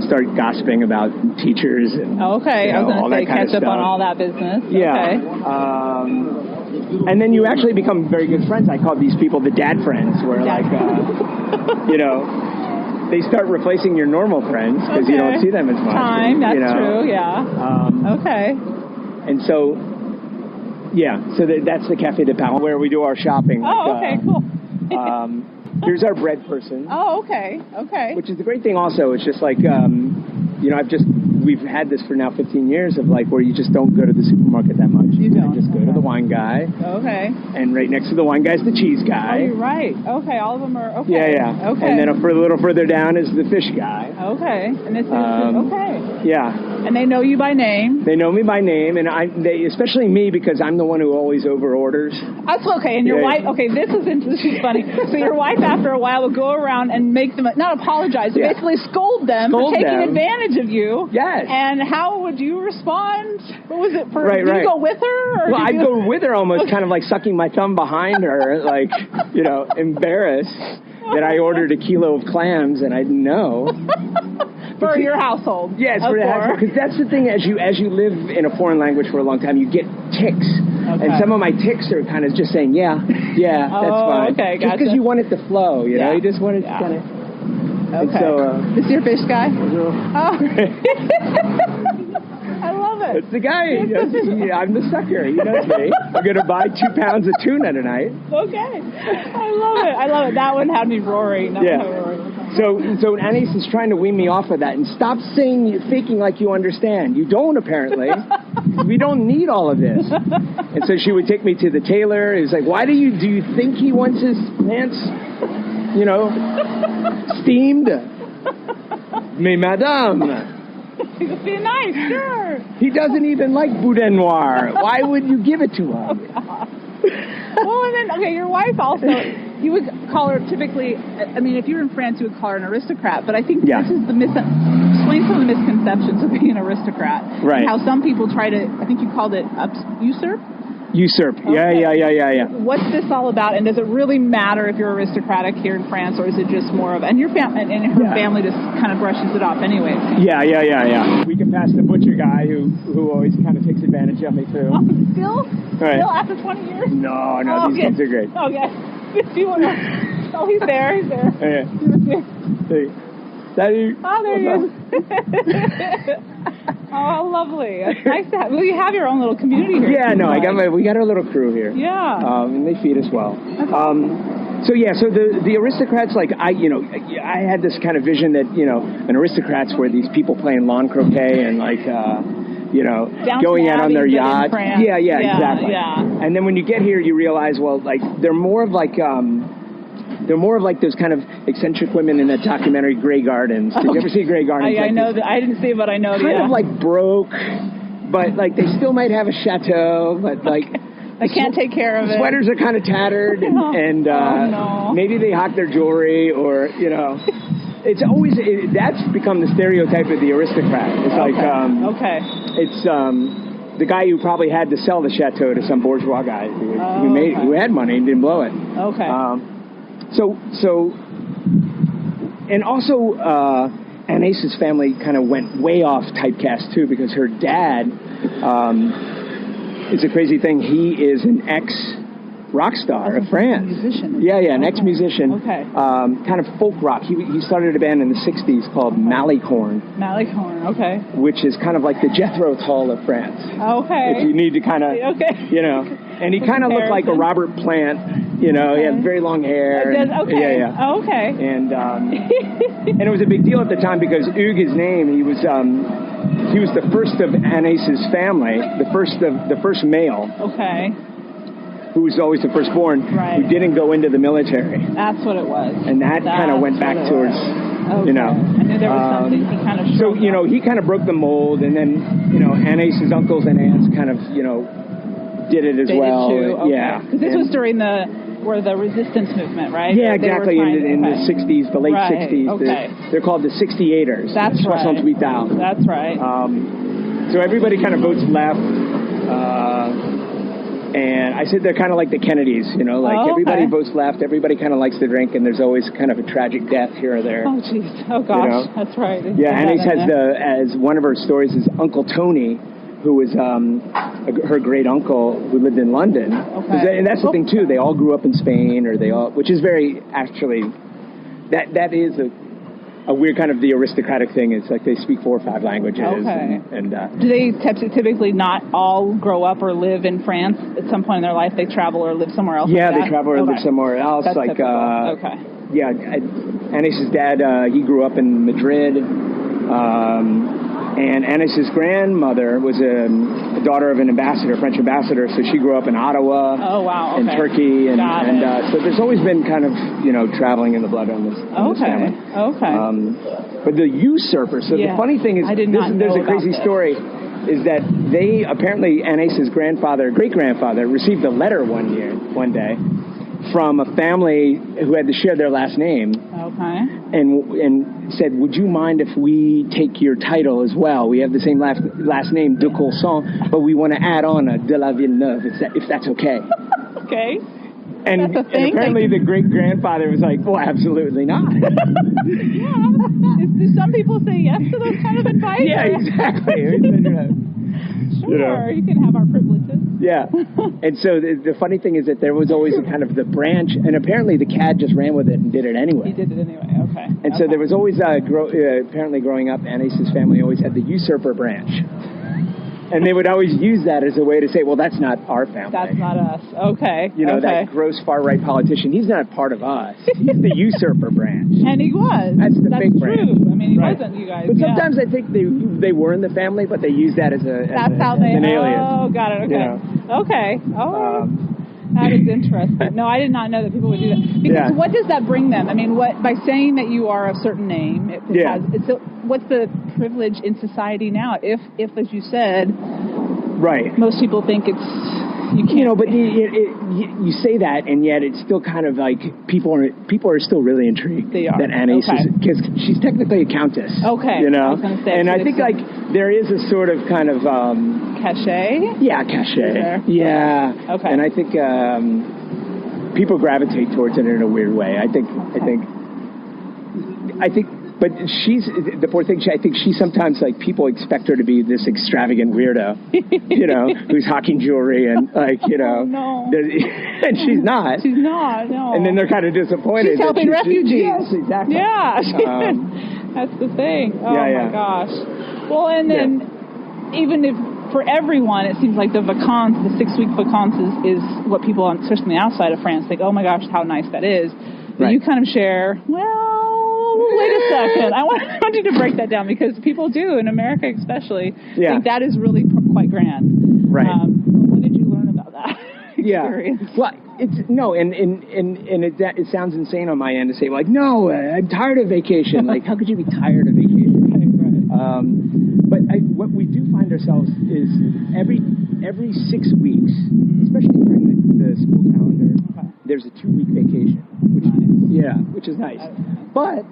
start gossiping about teachers and I was going to say catch up on all that business. Okay. And then you actually become very good friends. I call these people the dad friends, where they start replacing your normal friends because you don't see them as much. That's true, okay. And so, that's the Café de Parents, where we do our shopping. Oh, okay, cool. Here's our bread person. Oh, okay. Which is the great thing also. It's just like, we've had this for now 15 years of like where you just don't go to the supermarket that much. You don't. You just go to the wine guy. Okay. And right next to the wine guy is the cheese guy. Oh, you're right. Okay, all of them are, okay. Yeah. Okay. And then a little further down is the fish guy. Okay. And this is, okay. Yeah. And they know you by name. They know me by name, and especially me, because I'm the one who always over orders. That's okay. And your wife, this is funny. So your wife, after a while, will go around and make them, not apologize, but basically scold them for taking advantage of you. Yes. And how would you respond? What was it? Did you go with her? Well, I'd go with her, almost kind of like sucking my thumb behind her, like, embarrassed that I ordered a kilo of clams and I didn't know. For your household. Yes, for the household. Because that's the thing, as you live in a foreign language for a long time, you get tics. Okay. And some of my tics are kind of just saying, yeah, that's fine. Okay, just because you want it to flow, you know? You just want it to kind of... Okay. So, this is your fish guy? I love it. It's the guy. I'm the sucker. He knows me. I'm going to buy 2 pounds of tuna tonight. Okay. I love it. That one had me roaring. So Anais is trying to wean me off of that and stop faking like you understand. You don't, apparently. We don't need all of this. And so she would take me to the tailor. He's like, do you think he wants his pants, steamed? Mais madame. Be nice, sure. He doesn't even like boudin noir. Why would you give it to him? Oh, well, and then, your wife also, you would call her typically, if you were in France, you would call her an aristocrat, but I think this is explain some of the misconceptions of being an aristocrat. Right. And how some people try to, I think you called it usurp? Usurp. Okay. Yeah. What's this all about? And does it really matter if you're aristocratic here in France, or is it just more of, and your family and her family just kind of brushes it off anyway? Yeah. We can pass the butcher guy who always kind of takes advantage of me too. Still after 20 years? No, these kids are great. Okay. He's there. Hey. Daddy. Oh, there he is. Oh, lovely. It's nice to have. Well, you have your own little community here. Yeah, we got our little crew here. Yeah. And they feed us well. So the aristocrats, like I had this kind of vision that an aristocrats were these people playing lawn croquet and like going out on their yacht. Yeah, exactly. Yeah. And then when you get here, you realize, well, like they're more of like those kind of eccentric women in that documentary Grey Gardens. Did you ever see Grey Gardens? I know that. I didn't see it, but I know. Kind of like broke, but like they still might have a chateau, but like they can't take care of it. Sweaters are kind of tattered, and maybe they hawk their jewelry, or it's always that's become the stereotype of the aristocrat. It's like it's the guy who probably had to sell the chateau to some bourgeois guy who had money and didn't blow it. Okay. And also, Anais's family kind of went way off typecast too, because her dad, it's a crazy thing. He is an ex-rock star of France. Musician. Yeah, an ex-musician. Okay. Kind of folk rock. He started a band in the 60s called Malicorne. Malicorne, okay. Which is kind of like the Jethro Tull of France. Okay. If you need to kind of, and he kind of looked like a Robert Plant. He had very long hair. Okay. Yeah. Oh, okay. And and it was a big deal at the time because Hugues, his name, he was the first of Anais's family, the first male. Okay. Who was always the firstborn, who didn't go into the military. That's what it was. And that kind of went back towards, I knew there was something he kind of showed So, he kind of broke the mold, and then, Anais's uncles and aunts kind of, did it as well. Okay. Yeah. Because this was during the resistance movement, right? Yeah, exactly. In the 60s, the late 60s. Okay. They're called the 68ers. That's right. That's right. So everybody kind of votes left. And I said they're kind of like the Kennedys, everybody votes left, everybody kind of likes to drink, and there's always kind of a tragic death here or there. Oh, jeez. Oh, gosh. That's right. Yeah, Anais has as one of her stories is Uncle Tony, who was her great uncle who lived in London. Okay. And that's the thing too. They all grew up in Spain, which is very actually that is a weird kind of the aristocratic thing. It's like they speak 4 or 5 languages. Okay. And do they typically not all grow up or live in France at some point in their life? They travel or live somewhere else. Yeah, they travel or live somewhere else. That's like okay. Yeah, Anais's dad he grew up in Madrid. And Anis's grandmother was a daughter of an ambassador, French ambassador, so she grew up in Ottawa. Oh, wow. And Turkey. And so there's always been kind of, traveling in the blood on this family. Okay. But the usurper, so the funny thing is, there's a crazy story, is that they, apparently Anis's great-grandfather, received a letter one day, from a family who had to share their last name. Okay. And said, would you mind if we take your title as well? We have the same last name, de Coulson, but we want to add on a de la Villeneuve, if that's okay. Okay. And apparently the great-grandfather was like, well, absolutely not. Yeah. Do some people say yes to those kind of advice? Yeah, exactly. Sure, you can have our privileges. Yeah. And so the funny thing is that there was always a kind of the branch, and apparently the CAD just ran with it and did it anyway. He did it anyway, okay. And so there was always, apparently growing up, Anis's family always had the usurper branch. And they would always use that as a way to say, well, that's not our family. That's not us. Okay. That gross far-right politician, he's not part of us. He's the usurper branch. And he was. That's the fake branch. True. I mean, he wasn't, you guys. But sometimes I think they were in the family, but they used that as an alias. Oh, got it. Okay. Okay. Oh. That is interesting. No, I did not know that people would do that. Because what does that bring them? I mean, by saying that you are a certain name, what's the privilege in society now? If as you said, right, most people think it's you can't. But you say that, and yet it's still kind of like people are still really intrigued. They are. That Anis is, because she's technically a countess. Okay. I was gonna say, and I think like there is a sort of kind of cachet. Yeah, cachet. Yeah. Okay. And I think people gravitate towards it in a weird way. I think. But the poor thing, I think she sometimes, like, people expect her to be this extravagant weirdo, who's hawking jewelry and, like, Oh, no. And she's not. She's not, no. And then they're kind of disappointed. She's helping refugees. Yes, exactly. Yeah. That's the thing. Oh, my gosh. Well, and then even if, for everyone, it seems like the 6-week vacances is what people, especially on the outside of France, think, oh, my gosh, how nice that is. But you kind of share, wait a second. I want you to break that down, because people do, in America especially, think that is really quite grand. Right. What did you learn about that experience? Well, it sounds insane on my end to say, like, no, I'm tired of vacation. Like, how could you be tired of vacation? Right. But what we do find ourselves is every 6 weeks, especially during the school calendar, there's a 2-week vacation. Which is nice. But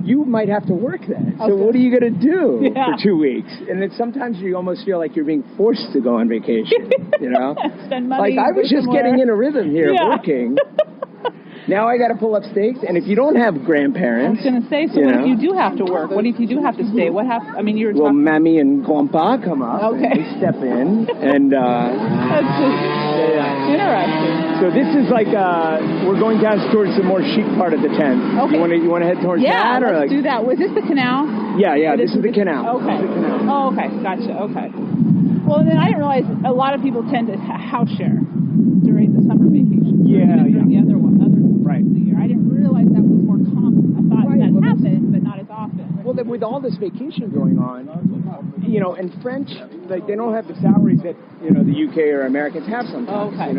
you might have to work then. So what are you going to do for 2 weeks? And then sometimes you almost feel like you're being forced to go on vacation, Spend money. Like, I was just getting in a rhythm here working. Now I got to pull up stakes, and if you don't have grandparents... I was going to say, so what if you do have to work? What if you do have to stay? What happens? I mean, you were talking... Well, Mammy and Grandpa come up, and they step in, and... That's just interesting. So this is like, we're going down towards the more chic part of the tent. Okay. You want to head towards that? Yeah, let's do that. Was this the canal? Yeah, this is the canal. Okay. This is the canal. Oh, okay, gotcha, okay. Well, then I didn't realize a lot of people tend to house share during the summer vacation. During the other right. of the year. I didn't realize that was more common. I thought that happened, but not as often. Well, with all this vacation going on, and French, like, they don't have the salaries that, the UK or Americans have sometimes. Okay.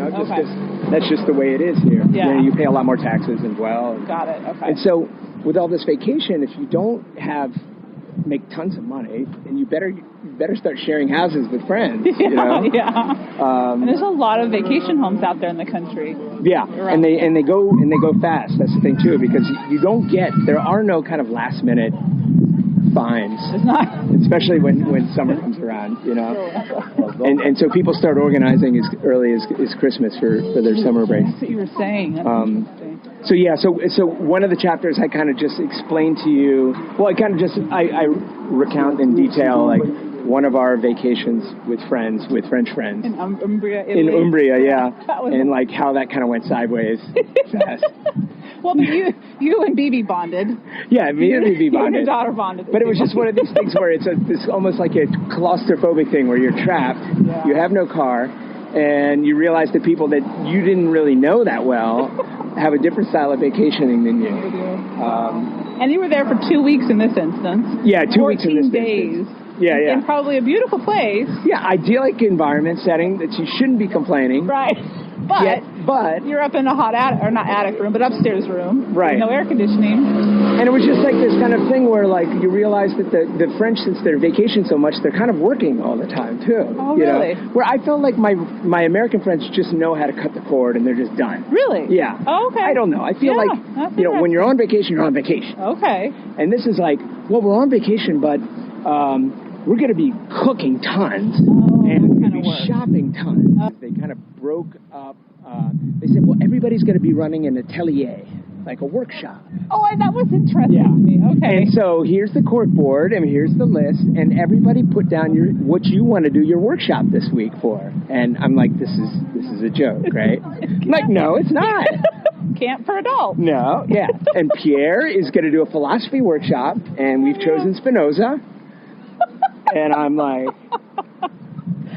That's just the way it is here. Yeah. You pay a lot more taxes as well. Got it, okay. And so, with all this vacation, if you don't make tons of money, and you better start sharing houses with friends. And there's a lot of vacation homes out there in the country. Yeah, and they go fast. That's the thing too, because there are no kind of last minute finds. It's not, especially when summer comes around, and so people start organizing as early as Christmas for their summer break. That's what you were saying. That's So one of the chapters I kind of just explained to you. Well, I recount in detail, like, one of our vacations with French friends. In Umbria, Italy. In Umbria, yeah. And, like, how that kind of went sideways fast. Well, but you and Bibi bonded. Yeah, me and Bibi bonded. You and your daughter bonded. But it was just one of these things where it's almost like a claustrophobic thing where you're trapped, you have no car, and you realize that people that you didn't really know that well have a different style of vacationing than you. And you were there for 2 weeks in this instance. Yeah, 2 weeks in this 14 days. instance. Yeah. In probably a beautiful place. Yeah, idyllic environment setting that you shouldn't be complaining. Right. But you're up in a hot attic, or not attic room, but upstairs room. Right. No air conditioning. And it was just like this kind of thing where, like, you realize that the French, since they're vacation so much, they're kind of working all the time, too. Oh, really? Where I felt like my American friends just know how to cut the cord and they're just done. Really? Yeah. Oh, okay. I don't know. I feel like, when you're on vacation, you're on vacation. Okay. And this is like, well, we're on vacation, but we're going to be cooking tons. And we're going to be shopping tons. They kind of broke up. They said, well, everybody's going to be running an atelier, like a workshop. Oh, that was interesting to me. Okay. And so here's the cork board, and here's the list, and everybody put down what you want to do your workshop this week for. And I'm like, this is a joke, right? I'm like, no, it's not. Camp for adults. No, yeah. And Pierre is going to do a philosophy workshop, and we've chosen Spinoza. And I'm like,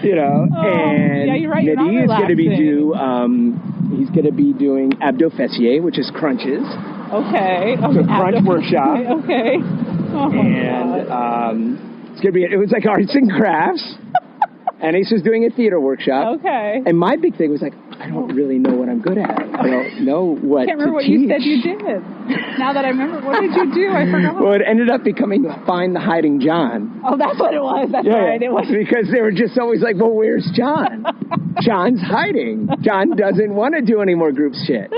and you're right, Mehdi is going to be he's going to be doing abdo-fessier, which is crunches. Okay. It's a crunch workshop. Okay. Oh, and it's going to be, it was like arts and crafts. And Ace was doing a theater workshop. Okay. And my big thing was like, I don't really know what I'm good at. I don't know what to teach. I can't remember what you said you did. Now that I remember, what did you do? I forgot. Well, it ended up becoming Find the Hiding John. Oh, that's what it was. That's right. It was. Because they were just always like, well, where's John? John's hiding. John doesn't want to do any more group shit.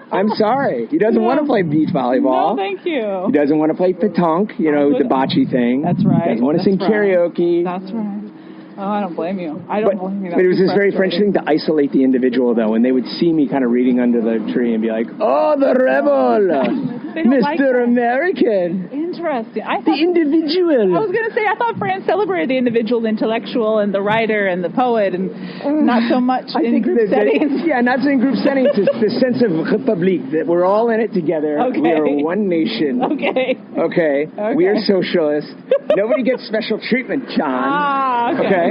I'm sorry. He doesn't want to play beach volleyball. No, thank you. He doesn't want to play pétanque, the bocce thing. That's right. He doesn't want to sing karaoke. That's right. Oh, I don't blame you. I don't blame you. But it was this very French thing to isolate the individual, though, and they would see me kind of reading under the tree and be like, oh, the rebel, Mr. American. Interesting. The individual. I was going to say, I thought France celebrated the individual, the intellectual, and the writer, and the poet, and not so much in group settings. Not so in group settings. It's the sense of république, that we're all in it together. Okay. We are one nation. Okay. We are socialist. Nobody gets special treatment, John. Okay.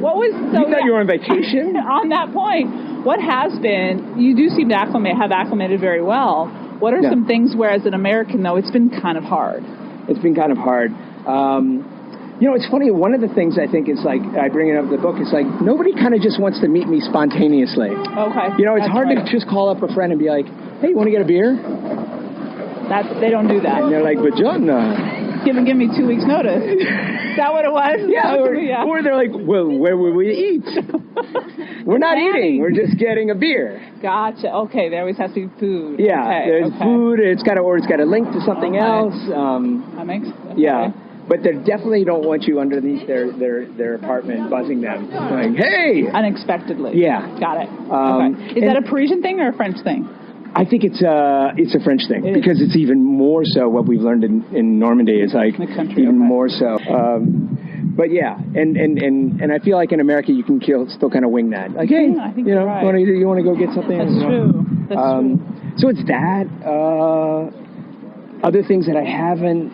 What was you thought you were on vacation? On that point, what has been? You do seem to have acclimated very well. What are some things where, as an American, though, it's been kind of hard? It's been kind of hard. It's funny. One of the things I think is like I bring it up in the book. It's like nobody kind of just wants to meet me spontaneously. Okay. It's hard to just call up a friend and be like, "Hey, you want to get a beer?" They don't do that. And they're like, "But John." Give me 2 weeks' notice. Is that what it was? Yeah. Or they're like, well, where will we eat? We're not eating. We're just getting a beer. Gotcha. Okay. There always has to be food. Yeah. There's food. It's got to link to something else. That makes sense. Yeah. But they definitely don't want you underneath their apartment buzzing them. Going, hey! Unexpectedly. Yeah. Got it. Okay. Is that a Parisian thing or a French thing? I think it's a French thing because it's even more so what we've learned in Normandy is like even more so. But yeah, and I feel like in America you can still kind of wing that. Like, hey, I think you're right. you want to go get something? That's true. That's true. So it's that. Other things that I haven't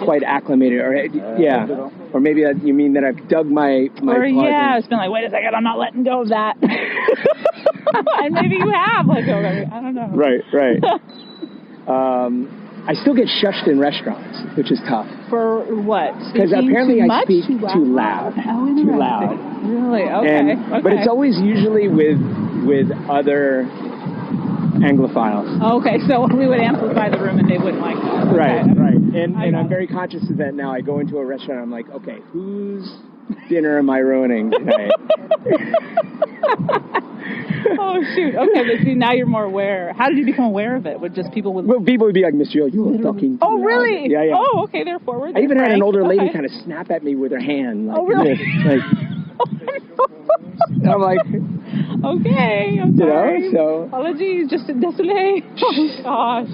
quite acclimated, or maybe you mean that I've dug my it's been like, wait a second, I'm not letting go of that. And maybe you have, I don't know. Right. I still get shushed in restaurants, which is tough. For what? Because apparently I speak too loud. Too loud. Really? Okay. But it's always usually with other Anglophiles. Okay, so we would amplify the room and they wouldn't like that. Right. And I'm very conscious of that now. I go into a restaurant, I'm like, okay, whose dinner am I ruining tonight? Oh, shoot. Okay, but see, now you're more aware. How did you become aware of it? Would just people would... Well, people would be like, monsieur, you are talking Oh, really? Yeah. Oh, okay, they're forward. I even had an older lady kind of snap at me with her hand. Like, oh, really? This, I'm like... Okay, I'm sorry. So... Apologies, just désolé. Oh, gosh.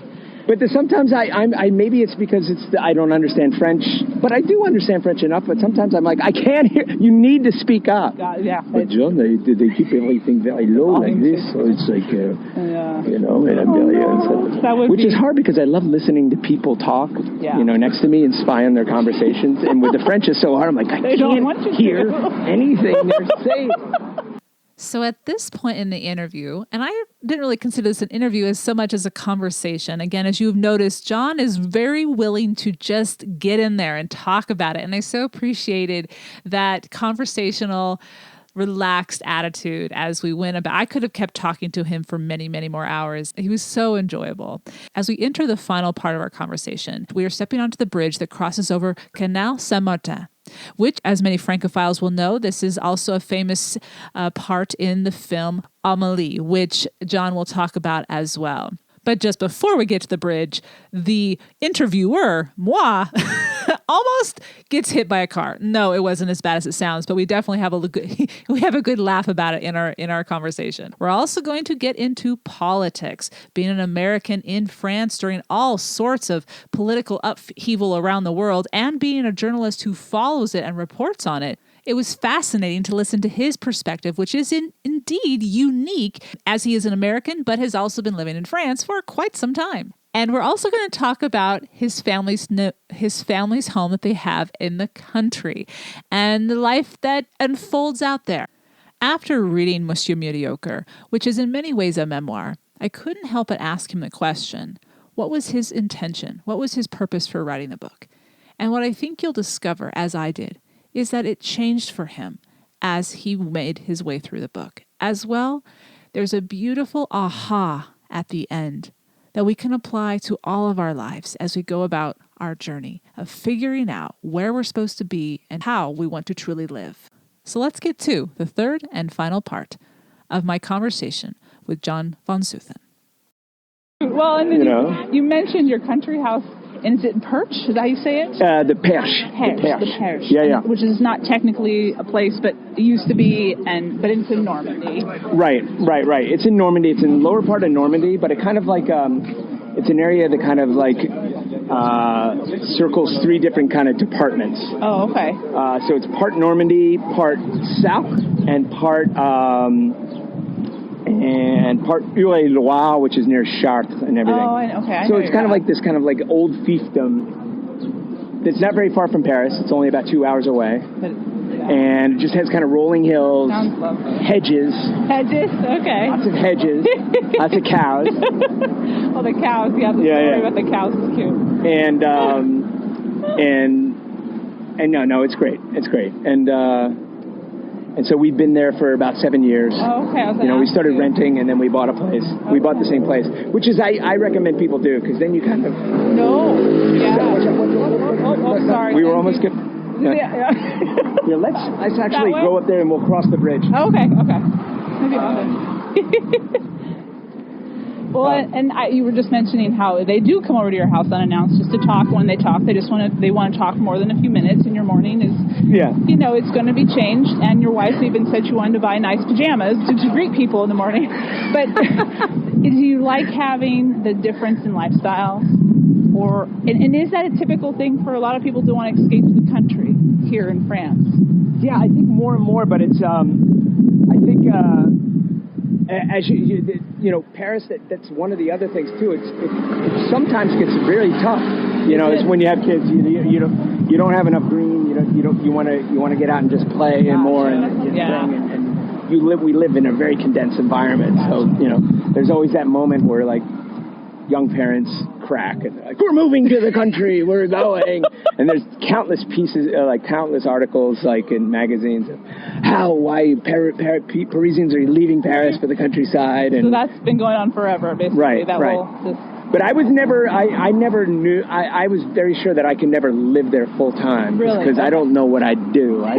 But sometimes I maybe it's because I don't understand French, but I do understand French enough. But sometimes I'm like, I can't hear. You need to speak up. Yeah. But John, they keep everything very low like this, so it's like, and I'm which is hard because I love listening to people talk, next to me and spy on their conversations. And with the French, it's so hard. I'm like, I can't hear anything they're saying. So at this point in the interview, and I didn't really consider this an interview as so much as a conversation. Again, as you've noticed, John is very willing to just get in there and talk about it. And I so appreciated that conversational, relaxed attitude as we went about. I could have kept talking to him for many, many more hours. He was so enjoyable. As we enter the final part of our conversation, we are stepping onto the bridge that crosses over Canal Saint-Martin, which, as many Francophiles will know, this is also a famous part in the film Amélie, which John will talk about as well. But just before we get to the bridge, the interviewer, moi, almost gets hit by a car. No, it wasn't as bad as it sounds, but we definitely have a good laugh about it in our conversation. We're also going to get into politics, being an American in France during all sorts of political upheaval around the world, and being a journalist who follows it and reports on it. It was fascinating to listen to his perspective, which is indeed unique, as he is an American, but has also been living in France for quite some time. And we're also going to talk about his family's home that they have in the country and the life that unfolds out there. After reading Monsieur Mediocre, which is in many ways a memoir, I couldn't help but ask him the question, what was his intention? What was his purpose for writing the book? And what I think you'll discover, as I did, is that it changed for him as he made his way through the book. As well, there's a beautiful aha at the end that we can apply to all of our lives as we go about our journey of figuring out where we're supposed to be and how we want to truly live. So let's get to the third and final part of my conversation with John von Sothen. Well, and then you mentioned your country house. And is it Perche? Is that how you say it? The Perche. The Perche. Yeah. Which is not technically a place, but it used to be, but it's in Normandy. Right. It's in Normandy. It's in the lower part of Normandy, but it kind of like, it's an area that kind of like circles three different kind of departments. Oh, okay. So it's part Normandy, part South, and part Eure-et-Loire, which is near Chartres and everything. Oh, okay. So it's kind of like this kind of like old fiefdom. It's not very far from Paris. It's only about 2 hours away. And it just has kind of rolling hills, sounds lovely. Hedges, okay. Lots of hedges, lots of cows. Well, the cows, the story about the cows is cute. And no, it's great. It's great. And so we've been there for about 7 years. Oh, okay. We started renting and then we bought a place. Okay. We bought the same place, which is I recommend people do, because then you kind of... No. Yeah. Oh, sorry. We were almost getting... Yeah. Let's actually go up there and we'll cross the bridge. Oh, okay. Maybe Well, and you were just mentioning how they do come over to your house unannounced just to talk. When they talk, they want to talk more than a few minutes, and your morning is, it's going to be changed. And your wife even said she wanted to buy nice pajamas to greet people in the morning. But do you like having the difference in lifestyle? And is that a typical thing for a lot of people to want to escape to the country here in France? Yeah, I think more and more, but it's, as Paris, that's one of the other things too. It sometimes gets very tough. It's when you have kids, you don't have enough green. You want to get out and just play and more and we live in a very condensed environment. So there's always that moment where like young parents crack and like, we're moving to the country, we're going. And there's countless countless articles like in magazines of why Parisians are leaving Paris for the countryside. And so that's been going on forever, basically. Right. But I was never, I never knew, I was very sure that I could never live there full time. Really? Because I don't know what I'd do. I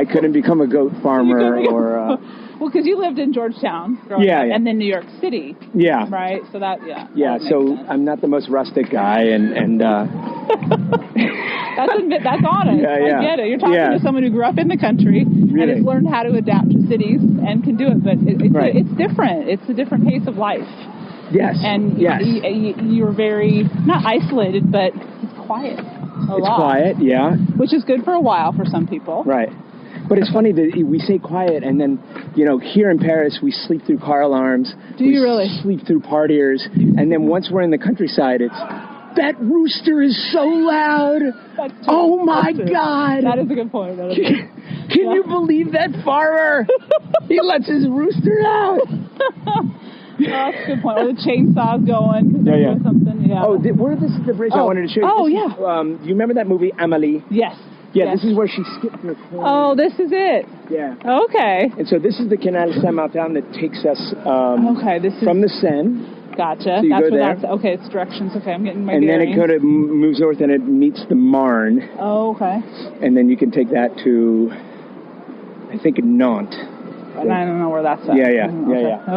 couldn't become a goat farmer or... Well, because you lived in Georgetown growing up, and then New York City. Yeah. Right? So that, Yeah, so I'm not the most rustic guy, and That's honest. Yeah. I get it. You're talking to someone who grew up in the country and has learned how to adapt to cities and can do it, but it's different. It's a different pace of life. Yes. And you're very, not isolated, but it's quiet a lot. It's quiet, yeah. Which is good for a while for some people. Right. But it's funny that we say quiet, and then, here in Paris, we sleep through car alarms. Do you really? Sleep through partiers. And then once we're in the countryside, that rooster is so loud. Oh my God. That is a good point. Can you believe that farmer? He lets his rooster out. That's a good point. Or the chainsaw's going because they're doing something. Yeah. Oh, this is the bridge I wanted to show you. Oh, this yeah. Is, do you remember that movie, Amélie? Yes. Yeah, yes. This is where she skipped her corner. Oh, this is it. Yeah. Okay. And so this is the Canal Saint-Martin that takes us from the Seine. Gotcha. So you that's go where there. Okay, it's directions. Okay, I'm getting my And bearings. then it moves north and it meets the Marne. Oh, okay. And then you can take that to, I think, Nantes. And I don't know where that's at. Yeah.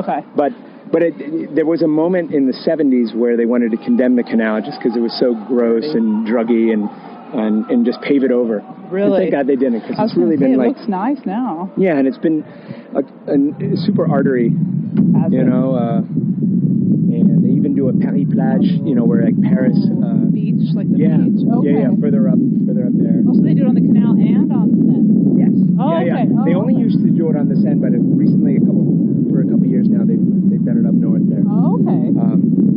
Okay. But there was a moment in the 70s where they wanted to condemn the canal just because it was so gross and druggy and just pave it over. Really? And thank God they didn't, because it's really been it like... It looks nice now. Yeah, and it's been a super artery, and they even do a Paris plage, where like Paris... beach, like the beach? Okay. Yeah, further up there. Oh, so they do it on the canal and on the Seine? Yes. Oh, okay. Yeah. They only used to do it on the Seine, but recently, for a couple years now, they've done it up north there. Oh, okay.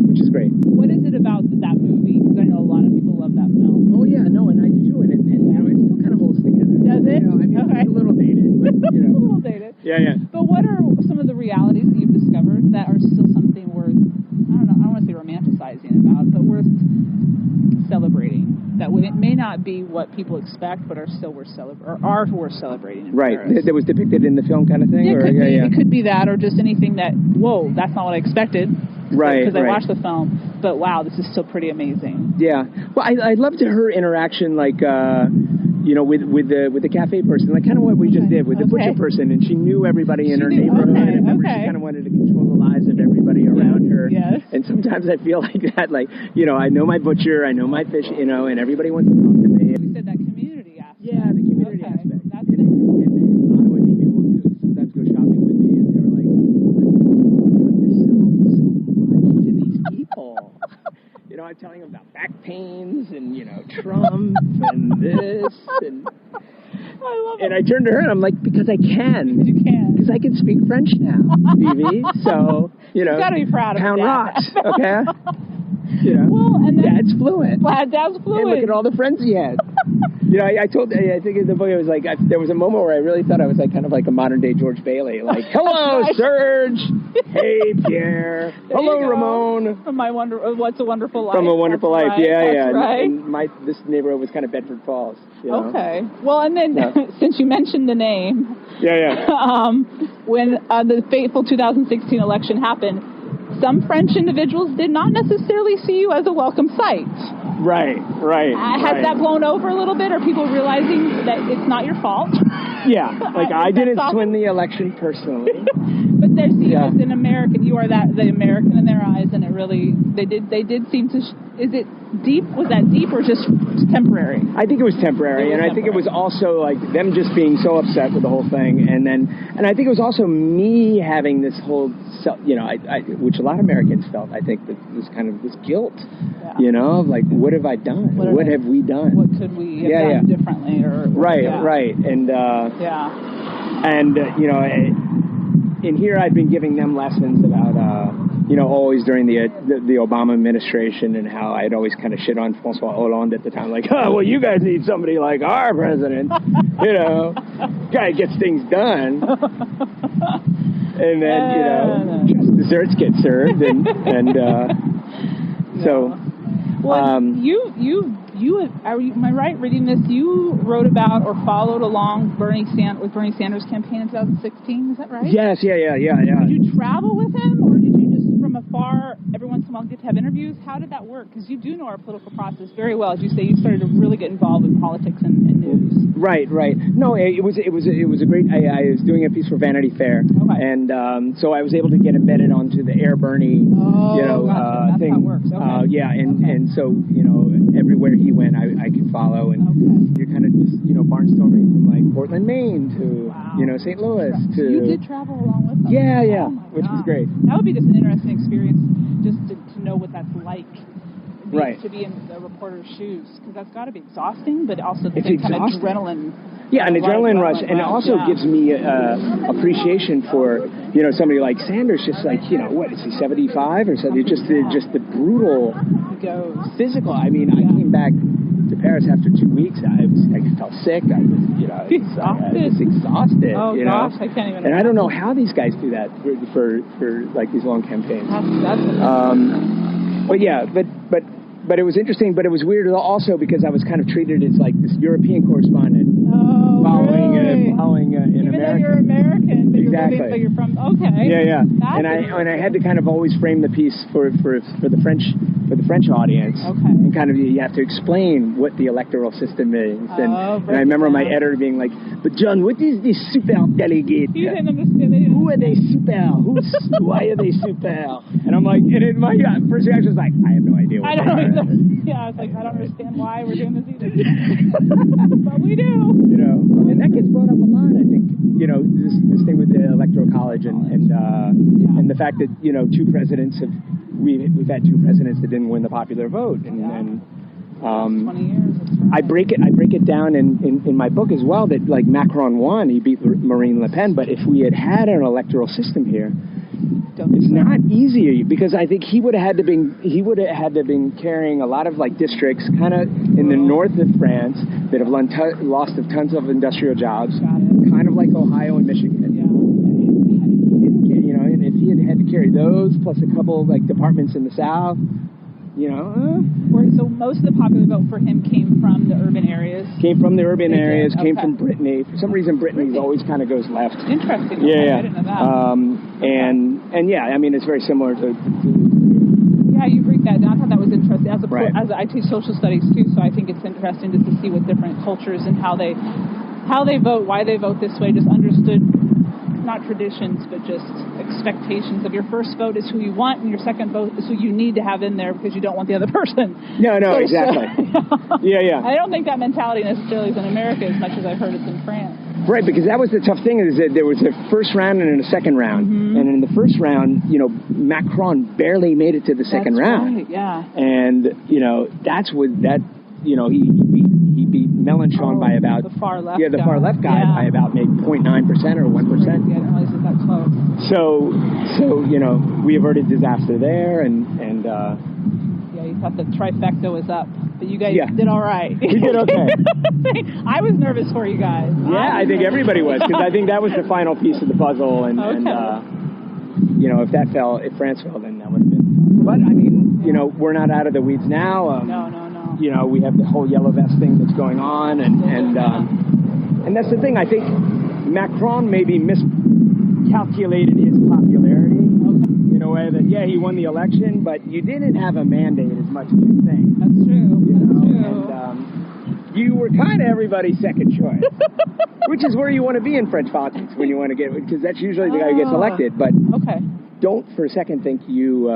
Which is great. What is it about that movie? Because I know a lot of people love that film. Oh, yeah, no, and I do too, and it still kind of holds together. Does it? It's a little dated, but, a little dated. Yeah. But what are some of the realities that you've discovered that are still something worth, I don't want to say romanticizing about, but worth celebrating? That it may not be what people expect, but are worth celebrating. Right. Paris. That was depicted in the film kind of thing? It could be that, or just anything that, whoa, that's not what I expected. Right. Because I watched the film, but wow, this is still pretty amazing. Yeah. Well, I loved her interaction, like, with the cafe person, like kind of what we just did with the butcher person, and she knew everybody in her neighborhood, and she kind of wanted to control the lives of everybody around her. Yes. And sometimes I feel like that, like, I know my butcher, I know my fish, and everybody wants to talk to me. You said that community aspect. Yeah, the community aspect. That's and Otto and Mimi will sometimes go shopping with me, and they were like, you're so much to these people. I'm telling them about back pains and, Trump and this and... I love it. And I turned to her and I'm like, because I can. You can. Because I can speak French now, Vivi. So, you gotta be proud of pound Dad. Rocks, okay? Well, and then Dad's fluent. Dad's fluent. And look at all the friends he had. I think in the book it was like, there was a moment where I really thought I was like kind of like a modern day George Bailey. Like, hello, Serge. Hey, Pierre. Hello, Ramon. From What's a Wonderful Life. From A Wonderful Life, right. yeah. Right. And this neighborhood was kind of Bedford Falls. Okay. Well, and then since you mentioned the name, when the fateful 2016 election happened, some French individuals did not necessarily see you as a welcome sight. Right. Has that blown over a little bit? Are people realizing that it's not your fault? Yeah, like I didn't win the election personally. But they're seeing you as an American. You are the American in their eyes, and it really, they did seem to, is it deep? Was that deep or just temporary? I think it was temporary, I think it was also like them just being so upset with the whole thing, and I think it was also me having this whole, which a lot of Americans felt, I think, that this kind of this guilt, like, what have I done? What have we done? What could we have done differently? Right, and in here I've been giving them lessons about, always during the Obama administration, and how I'd always kind of shit on François Hollande at the time, like, oh, well, you guys need somebody like our president, guy gets things done. And then, just desserts get served, so... Well, am I right reading this? You wrote about or followed along Bernie Sanders' campaign in 2016. Is that right? Yes, yeah. Did you travel with him, or did you just from afar every once in a while get to have interviews? How did that work? Because you do know our political process very well. As you say, you started to really get involved in politics and news. Right. No, it was a great. I was doing a piece for Vanity Fair, and so I was able to get embedded onto the Air Bernie, gotcha. That's thing. How it works. Okay. And so everywhere he went, I could follow, and you're kind of just barnstorming from like Portland, Maine to St. Louis to. You did travel along with them. Yeah, Oh which was great. That would be just an interesting experience, just to know what that's like. be to be in the reporter's shoes? Because that's got to be exhausting, but also the it's kind of exhausting. adrenaline. Yeah, an adrenaline rush, and it also gives me appreciation for somebody like Sanders. Just like what is he, 75 or something? Just the brutal physical. I mean, I came back to Paris after 2 weeks. I felt sick. I was exhausted. Oh gosh, I can't even. And I don't know how these guys do that for like these long campaigns. But it was interesting. But it was weird also because I was kind of treated as like this European correspondent following in Even America. though you're American, but exactly. You're from Yeah. And I had to kind of always frame the piece for the French audience. Okay. And kind of you have to explain what the electoral system is. And I remember my editor being like, "But John, what is this super delegate? You didn't understand. Who are they super? Why are they super?" And I'm like, my first reaction was like, I have no idea. I don't know either. Yeah, I was like, I don't understand why we're doing this either. But we do. And that gets brought up a lot. I think this thing with the Electoral College and the fact that two presidents we've had two presidents that didn't win the popular vote, and 20 years. I break it down in my book as well that like Macron won, he beat Marine Le Pen, but if we had an electoral system here, it's not easy because I think he would have had to been carrying a lot of like districts kind of in the north of France that have lost tons of industrial jobs, kind of like Ohio and Michigan. And if he had to carry those plus a couple like departments in the south, So most of the popular vote for him came from the urban areas? Came from Brittany. For some reason, Brittany always kind of goes left. Interesting. Yeah. I didn't know that. And yeah, I mean, it's very similar to yeah, you break that down. I thought that was interesting. As I teach social studies, too, so I think it's interesting just to see what different cultures and how they vote, why they vote this way, just understood, not traditions, but just expectations of your first vote is who you want, and your second vote is who you need to have in there because you don't want the other person. No, exactly. Yeah. I don't think that mentality necessarily is in America as much as I've heard it's in France. Right, because that was the tough thing is that there was a first round and a second round. Mm-hmm. And in the first round, Macron barely made it to the second round. Right, yeah. And, that's what he beat Mélenchon by about the far left the far left guy by about maybe 0.9% or 1%. Yeah, I didn't realize it was that close. So we averted disaster there, and you thought the trifecta was up, but you guys did all right. We did okay. I was nervous for you guys. Yeah, I think everybody was because I think that was the final piece of the puzzle, and if France fell, then that would have been. But I mean, we're not out of the weeds now. No. We have the whole yellow vest thing that's going on, and that's the thing. I think Macron maybe miscalculated his popularity in a way that he won the election, but you didn't have a mandate as much as you think. That's true. And you were kind of everybody's second choice, which is where you want to be in French politics when you want to get, because that's usually the guy who gets elected. But don't for a second think you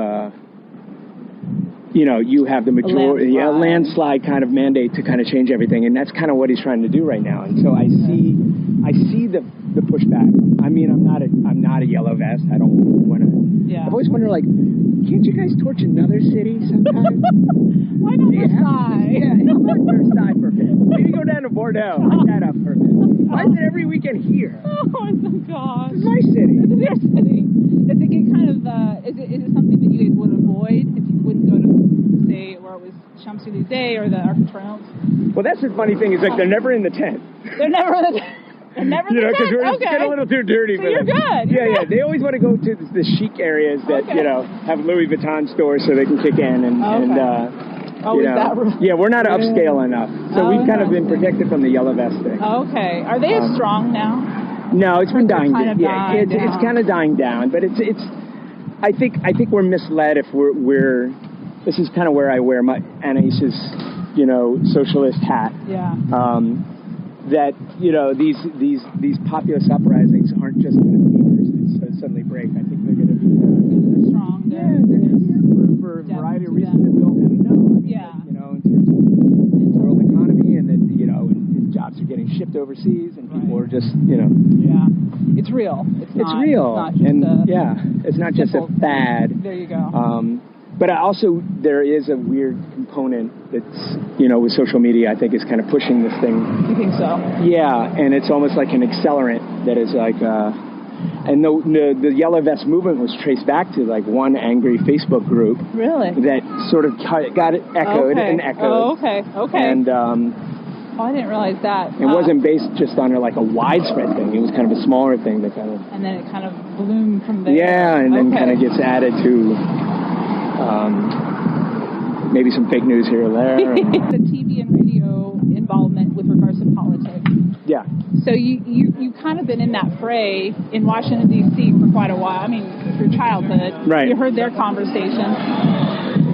have the majority, a landslide kind of mandate to kind of change everything, and that's kind of what he's trying to do right now. And so I see the pushback. I mean, I'm not a yellow vest. I don't want to. Yeah. I've always wondered, like, can't you guys torch another city sometime? Why not Versailles? How about Versailles for a bit? Maybe go down to Bordeaux. Light that up for a bit. Why is it every weekend here? Oh gosh. This is my city. This is your city. Does it get kind of? Is it something that you guys would avoid if you wouldn't go to, say, where it was Champs-Élysées or the Arc de Triomphe? Well, that's the funny thing is like they're never in the tent. They're never in the tent. Because we're just getting a little too dirty. So you're good. Yeah. They always want to go to the chic areas that have Louis Vuitton stores so they can kick in and we're not upscale enough, so we've kind of been protected from the yellow vest thing. Okay, are they as strong now? No, it's been dying down. It's kind of dying down, but it's. I think we're misled if we're. This is kind of where I wear my Anaïs's, socialist hat. Yeah. That these populist uprisings aren't just going to be that suddenly break. I think they're going to be strong. They're for a variety of reasons that we all kind of know. In terms of the world economy, and that and jobs are getting shipped overseas, and people are just Yeah, it's real. It's real, it's not just it's not just a fad. There you go. But there is a weird component that's, with social media, I think is kind of pushing this thing. You think so? Yeah, and it's almost like an accelerant that is like, and the Yellow Vest movement was traced back to like one angry Facebook group. Really? That sort of got it echoed and echoed. Oh, okay. And, I didn't realize that. It wasn't based just on like a widespread thing. It was kind of a smaller thing that kind of... And then it kind of bloomed from there. Yeah, and then kind of gets added to maybe some fake news here or there. The TV and radio involvement with regards to politics. Yeah. So you kind of been in that fray in Washington, D.C. for quite a while. I mean, your childhood. Right. You heard their conversations.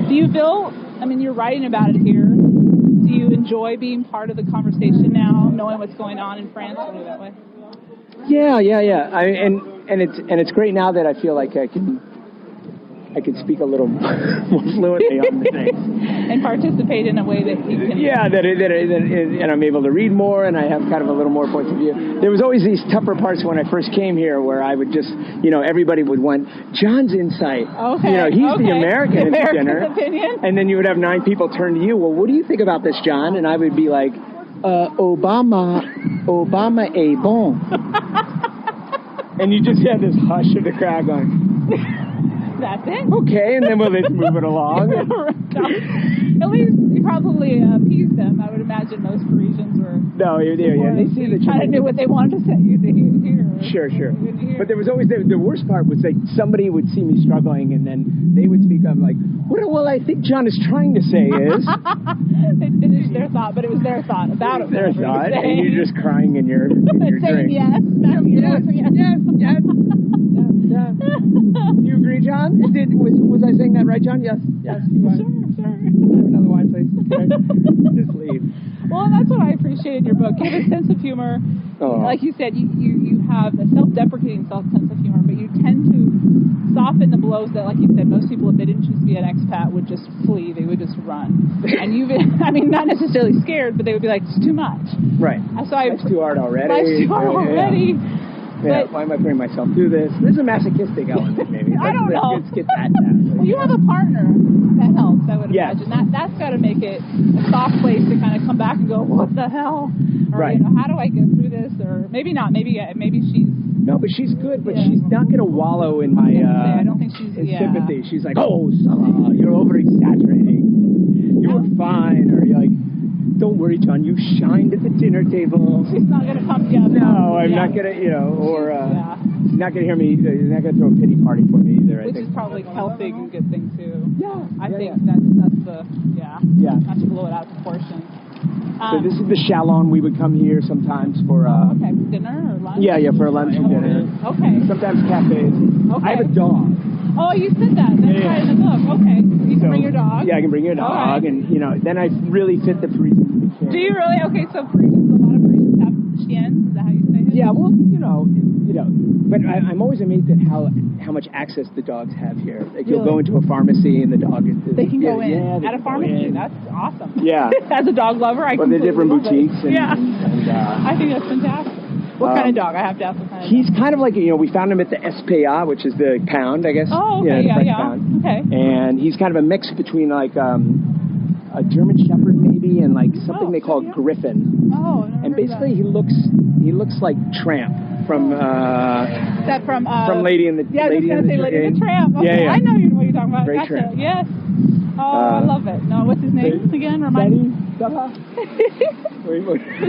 Do you feel, you're writing about it here. Do you enjoy being part of the conversation now, knowing what's going on in France? Or that way? Yeah. And it's great now that I feel like I can speak a little more fluently on the things. And participate in a way that you can... Yeah, and I'm able to read more, and I have kind of a little more points of view. There was always these tougher parts when I first came here where I would just, everybody would want John's insight. Okay. He's the American dinner. Opinion. And then you would have 9 people turn to you, well, what do you think about this, John? And I would be like, Obama est bon. And you just have this hush of the crowd going... That's it? Okay, and then we'll just move it along. At least you probably appeased them. I would imagine most Parisians were... No, they see that you kind of knew what they wanted to say you to hear. Sure. But there was always... The worst part was like somebody would see me struggling, and then they would speak up like, well, I think John is trying to say is... They finished their thought, but it was their thought about it. Their thought, and you're just crying in your saying drink. Yes. Yes. Do you agree, John? Was I saying that right, John? Yes, you are. Sure. Have another wine, please. Okay. Just leave. Well, that's what I appreciate in your book. You have a sense of humor. Oh. Like you said, you have a self-deprecating sense of humor, but you tend to soften the blows that, like you said, most people, if they didn't choose to be an expat, would just flee. They would just run. And you've been, not necessarily scared, but they would be like, it's too much. Right. So Life's too hard already. Life's too hard already. Yeah, why am I putting myself through this? There's a masochistic element, maybe. I don't know. Let's get that down. Well, you have a partner that helps, I would imagine. That's got to make it a soft place to kind of come back and go, what the hell? Or, right. How do I get through this? Or maybe not. Maybe she's... No, but she's good, but she's not going to wallow in my I don't think she's... sympathy. She's like, you're over-exaggerating. You were fine. Or you're like... Don't worry, John, you shined at the dinner table. She's not going to come No, I'm not going to, she's not going to hear me, she's not going to throw a pity party for me either, Which is probably healthy and good thing, too. Yeah. I think that's the, not to blow it out of proportion. So this is the Chalon. We would come here sometimes for... okay, dinner or lunch? Yeah, for lunch and dinner. Okay. Sometimes cafes. Okay. I have a dog. Oh, you said that. That's right in the book. Okay. You can bring your dog? Yeah, I can bring your dog. Right. And, then I really fit the Parisian. Do you really? Okay, so Parisians, a lot of Parisians have chiens. Is that how you say it? Yeah, well, but I'm always amazed at how much access the dogs have here. Like, you'll go into a pharmacy and the dog is... They can go in at a pharmacy. That's awesome. Yeah. As a dog lover, I the different boutiques. I think that's fantastic. What kind of dog? I have to ask what kind of dog. He's kind of like, we found him at the SPA, which is the pound, I guess. Oh, okay, the pound. Okay. And he's kind of a mix between like a German Shepherd maybe and like something they call Griffin. Oh, and basically he looks like Tramp from Lady in the I was going to say Lady in the Tramp. Okay. Yeah. I know what you're talking about. Great Gotcha. Tramp. Yes. Oh, I love it. No, what's his name again? Remind me. Was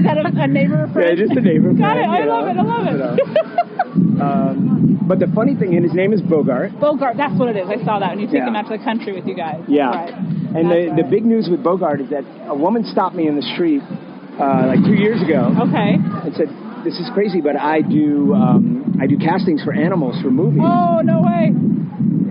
that a neighbor friend? Yeah, just a neighbor friend. Got it. I love it. But the funny thing is, his name is Bogart. Bogart, that's what it is. I saw that. And you take him out to the country with you guys. Yeah. Right. And the big news with Bogart is that a woman stopped me in the street like 2 years ago. Okay. And said, "This is crazy, but I do castings for animals for movies." Oh, no way.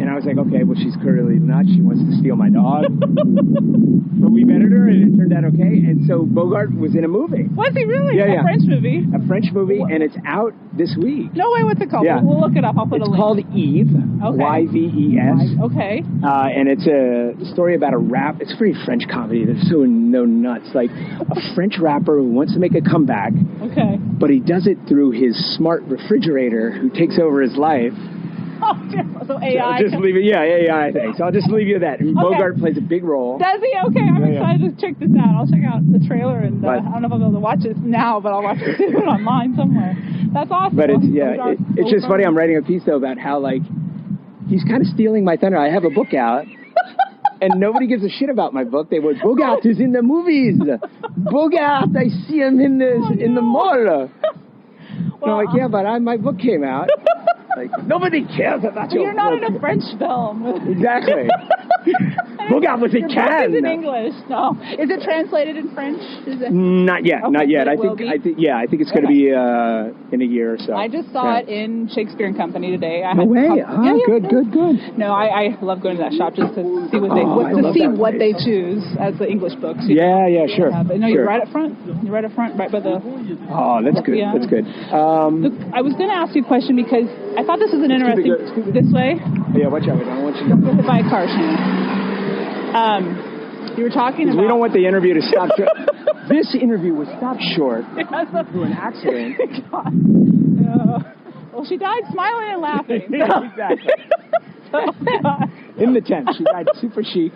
And I was like, okay, well, she's clearly nuts. She wants to steal my dog. But we vetted her, and it turned out okay. And so Bogart was in a movie. Was he really? Yeah. A French movie? A French movie, and it's out this week. No way, what's it called? Yeah. We'll look it up. I'll put a link. It's called Eve, okay. Yves. Okay. And it's a story about a rap. It's a pretty French comedy. They're so nuts. Like a French rapper who wants to make a comeback. Okay. But he does it through his smart refrigerator who takes over his life. So AI. So just leave it. Yeah, AI thing. So I'll just leave you that. And Bogart plays a big role. Does he? Okay, I'm excited to check this out. I'll check out the trailer, and I don't know if I'll be able to watch it now, but I'll watch it soon online somewhere. That's awesome. But it's just funny. I'm writing a piece though about how like he's kind of stealing my thunder. I have a book out. And nobody gives a shit about my book. They were, Bogart is in the movies. Bogart, I see him in the mall. Well, I'm like, yeah, but my book came out. Like, nobody cares about your book. You're not in a French film. Exactly. Bogart was in Cannes. It's in English. No. Is it translated in French? Is it? Not yet. Okay, not yet. I think it's going to be in a year or so. I just saw it in Shakespeare and Company today. No way. Good. No, I love going to that shop just to see what they choose as the English books. Yeah, sure. But no, you're right up front. You're right up front, right by the. Oh, that's good. Yeah. That's good. Look, I was going to ask you a question because I thought this was an interesting. This way. Yeah, watch out. I don't want you to. Don't buy a car, Shannon. You were talking about... We don't want the interview to stop short. This interview was stopped short through an accident. God. Well, she died smiling and laughing. Exactly. In the tent. She died super chic.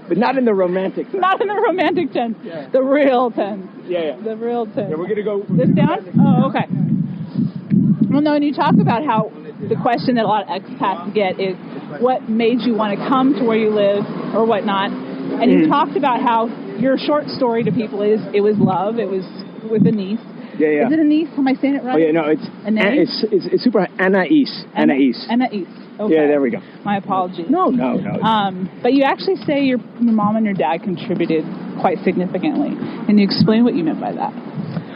But not in the romantic tent. Not in the romantic tent. Yeah. The real tent. Yeah. The real tent. Yeah, we're going to go... This down? Oh, okay. Well, no, and you talk about how the question that a lot of expats get is what made you want to come to where you live or whatnot. And you talked about how your short story to people is it was love. It was with a niece. Yeah. Is it a niece? Am I saying it right? Oh, yeah, no, it's super Anais. Anais. Okay. Yeah, there we go. My apologies. No. But you actually say your mom and your dad contributed quite significantly. Can you explain what you meant by that?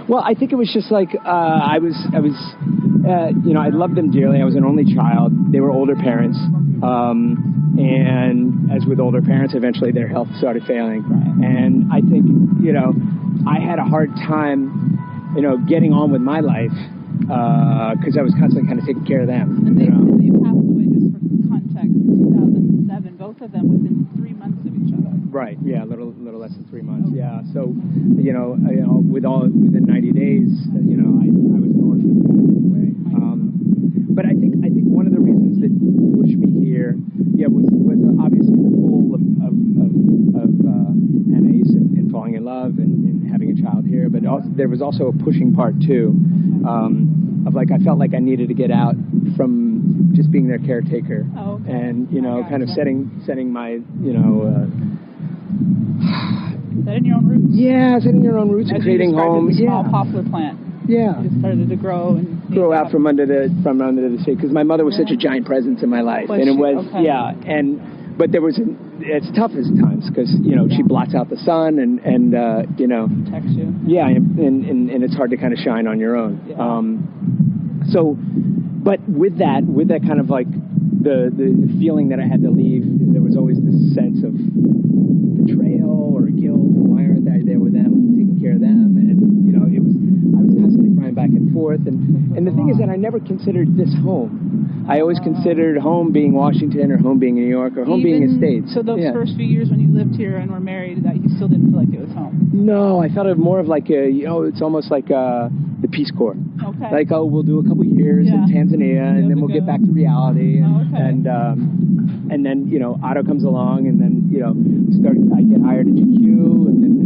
Well, I think it was just like I was I loved them dearly. I was an only child. They were older parents, and as with older parents, eventually their health started failing. Right. And I think I had a hard time, getting on with my life because I was constantly kind of taking care of them. And they passed away, just for context, in 2007. Both of them within 3 months of each other. Right. Yeah. A little less than 3 months. Okay. Yeah. So, within 90 days, I was an orphan kind of in a way. But I think one of the reasons that pushed me here, was obviously the pull of Anais and falling in love and having a child here. But also, there was also a pushing part too, of like I felt like I needed to get out from just being their caretaker, and kind of setting my setting your own roots. Yeah, setting your own roots and creating homes. A small poplar plant. Yeah, it started to grow and grow out from under the sea because my mother was such a giant presence in my life, and it was but there was it's tough at times because she blots out the sun and protects you. Yeah, and it's hard to kind of shine on your own. Yeah. But with that kind of like the feeling that I had to leave, there was always this sense of betrayal or guilt. Why aren't I there with them, taking care of them? And I was constantly flying back and forth. And the thing is that I never considered this home. I always considered home being Washington or home being New York or home being the States. So those first few years when you lived here and were married, that you still didn't feel like it was home? No, I felt it more of like it's almost like the Peace Corps. Okay. Like, we'll do a couple years in Tanzania and then we'll get back to reality. And then, Otto comes along and then, I get hired at GQ and then,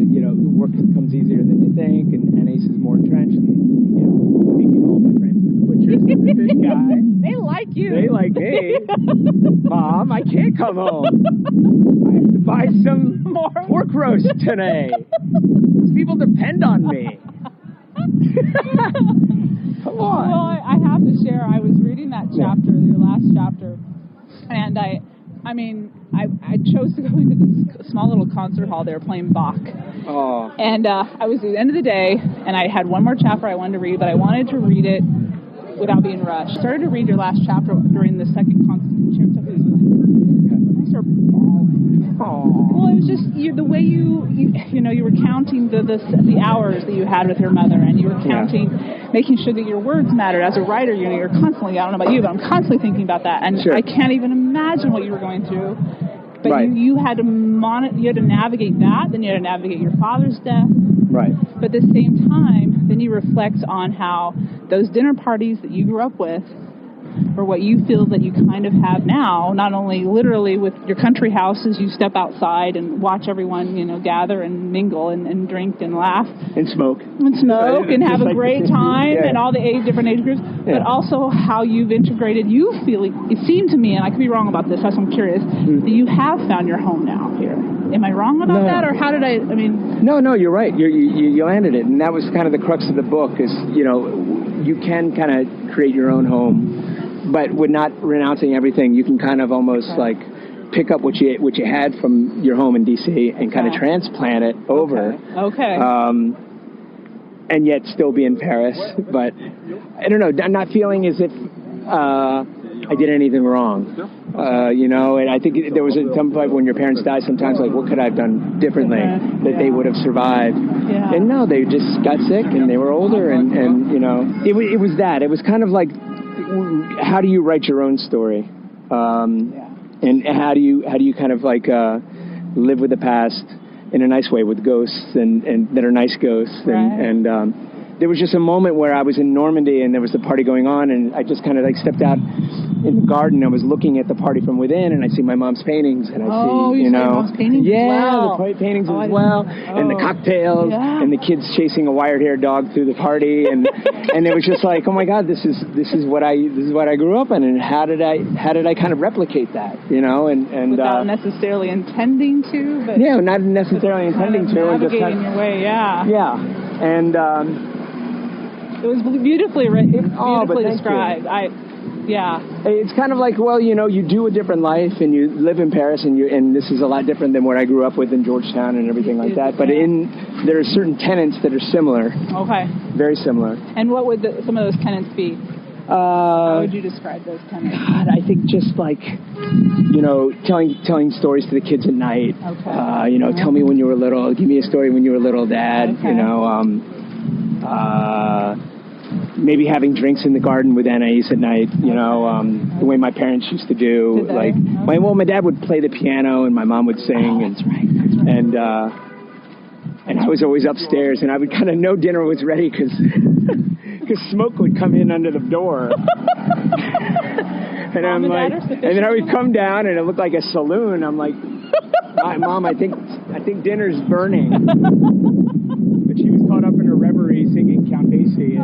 work comes easier than you think and Anais is more entrenched and, making all my friends with the butchers and the fish guy. They like you. They like me. Mom, I can't come home. I have to buy some more pork roast today. These people depend on me. Come on. Well, I have to share. I was reading that chapter, your last chapter, and I chose to go into this small little concert hall. They were playing Bach. Oh. And I was at the end of the day, and I had one more chapter I wanted to read, but I wanted to read it without being rushed. I started to read your last chapter during the second concerto piece. I started bawling. Well, it was just the way you were counting the hours that you had with your mother, and you were counting, making sure that your words mattered. As a writer, you're constantly, I don't know about you, but I'm constantly thinking about that, and I can't even imagine what you were going through. But you had to navigate that, then you had to navigate your father's death. Right. But at the same time, then you reflect on how those dinner parties that you grew up with or what you feel that you kind of have now, not only literally with your country house as you step outside and watch everyone, gather and mingle and drink and laugh. And smoke. And have a great time and all the different age groups, yeah. but also how you've integrated. It seemed to me, and I could be wrong about this, that's why I'm curious, that you have found your home now here. Am I wrong about that, or how did I mean... No, you're right. You landed it, and that was kind of the crux of the book is, you can kind of create your own home, but with not renouncing everything, you can kind of almost like pick up what you had from your home in D.C. and kind of transplant it over. Okay. And yet still be in Paris, but I don't know. I'm not feeling as if I did anything wrong. And I think there was some point when your parents died, sometimes like, what could I have done differently that they would have survived? Yeah. And no, they just got sick and they were older, and it was that. It was kind of like, how do you write your own story? And how do you kind of like live with the past in a nice way with ghosts and that are nice ghosts, and there was just a moment where I was in Normandy and there was the party going on, and I just kind of like stepped out in the garden. I was looking at the party from within, and I see my mom's paintings, and I see, your mom's paintings yeah, as well. The paintings as well, and the cocktails, and the kids chasing a wire-haired dog through the party, and and it was just like, oh my God, this is what I grew up in, and how did I kind of replicate that, and without necessarily intending to, but not necessarily intending to, and just navigating your way, and it was beautifully written, beautifully described. It's kind of like, well, you do a different life and you live in Paris, and this is a lot different than what I grew up with in Georgetown and everything like that. But there are certain tenets that are similar. Okay. Very similar. And what would some of those tenets be? How would you describe those tenets? God, I think just like, telling stories to the kids at night. Okay. Tell me when you were little. Give me a story when you were little, Dad. Okay. Maybe having drinks in the garden with Anais at night, the way my parents used to do. Like, my dad would play the piano and my mom would sing. That's right. And I was always upstairs, and I would kind of know dinner was ready because smoke would come in under the door. And I'm like, and then I would come down and it looked like a saloon. I'm like, Mom, I think dinner's burning. But she was caught up in her reverie singing Count Basie,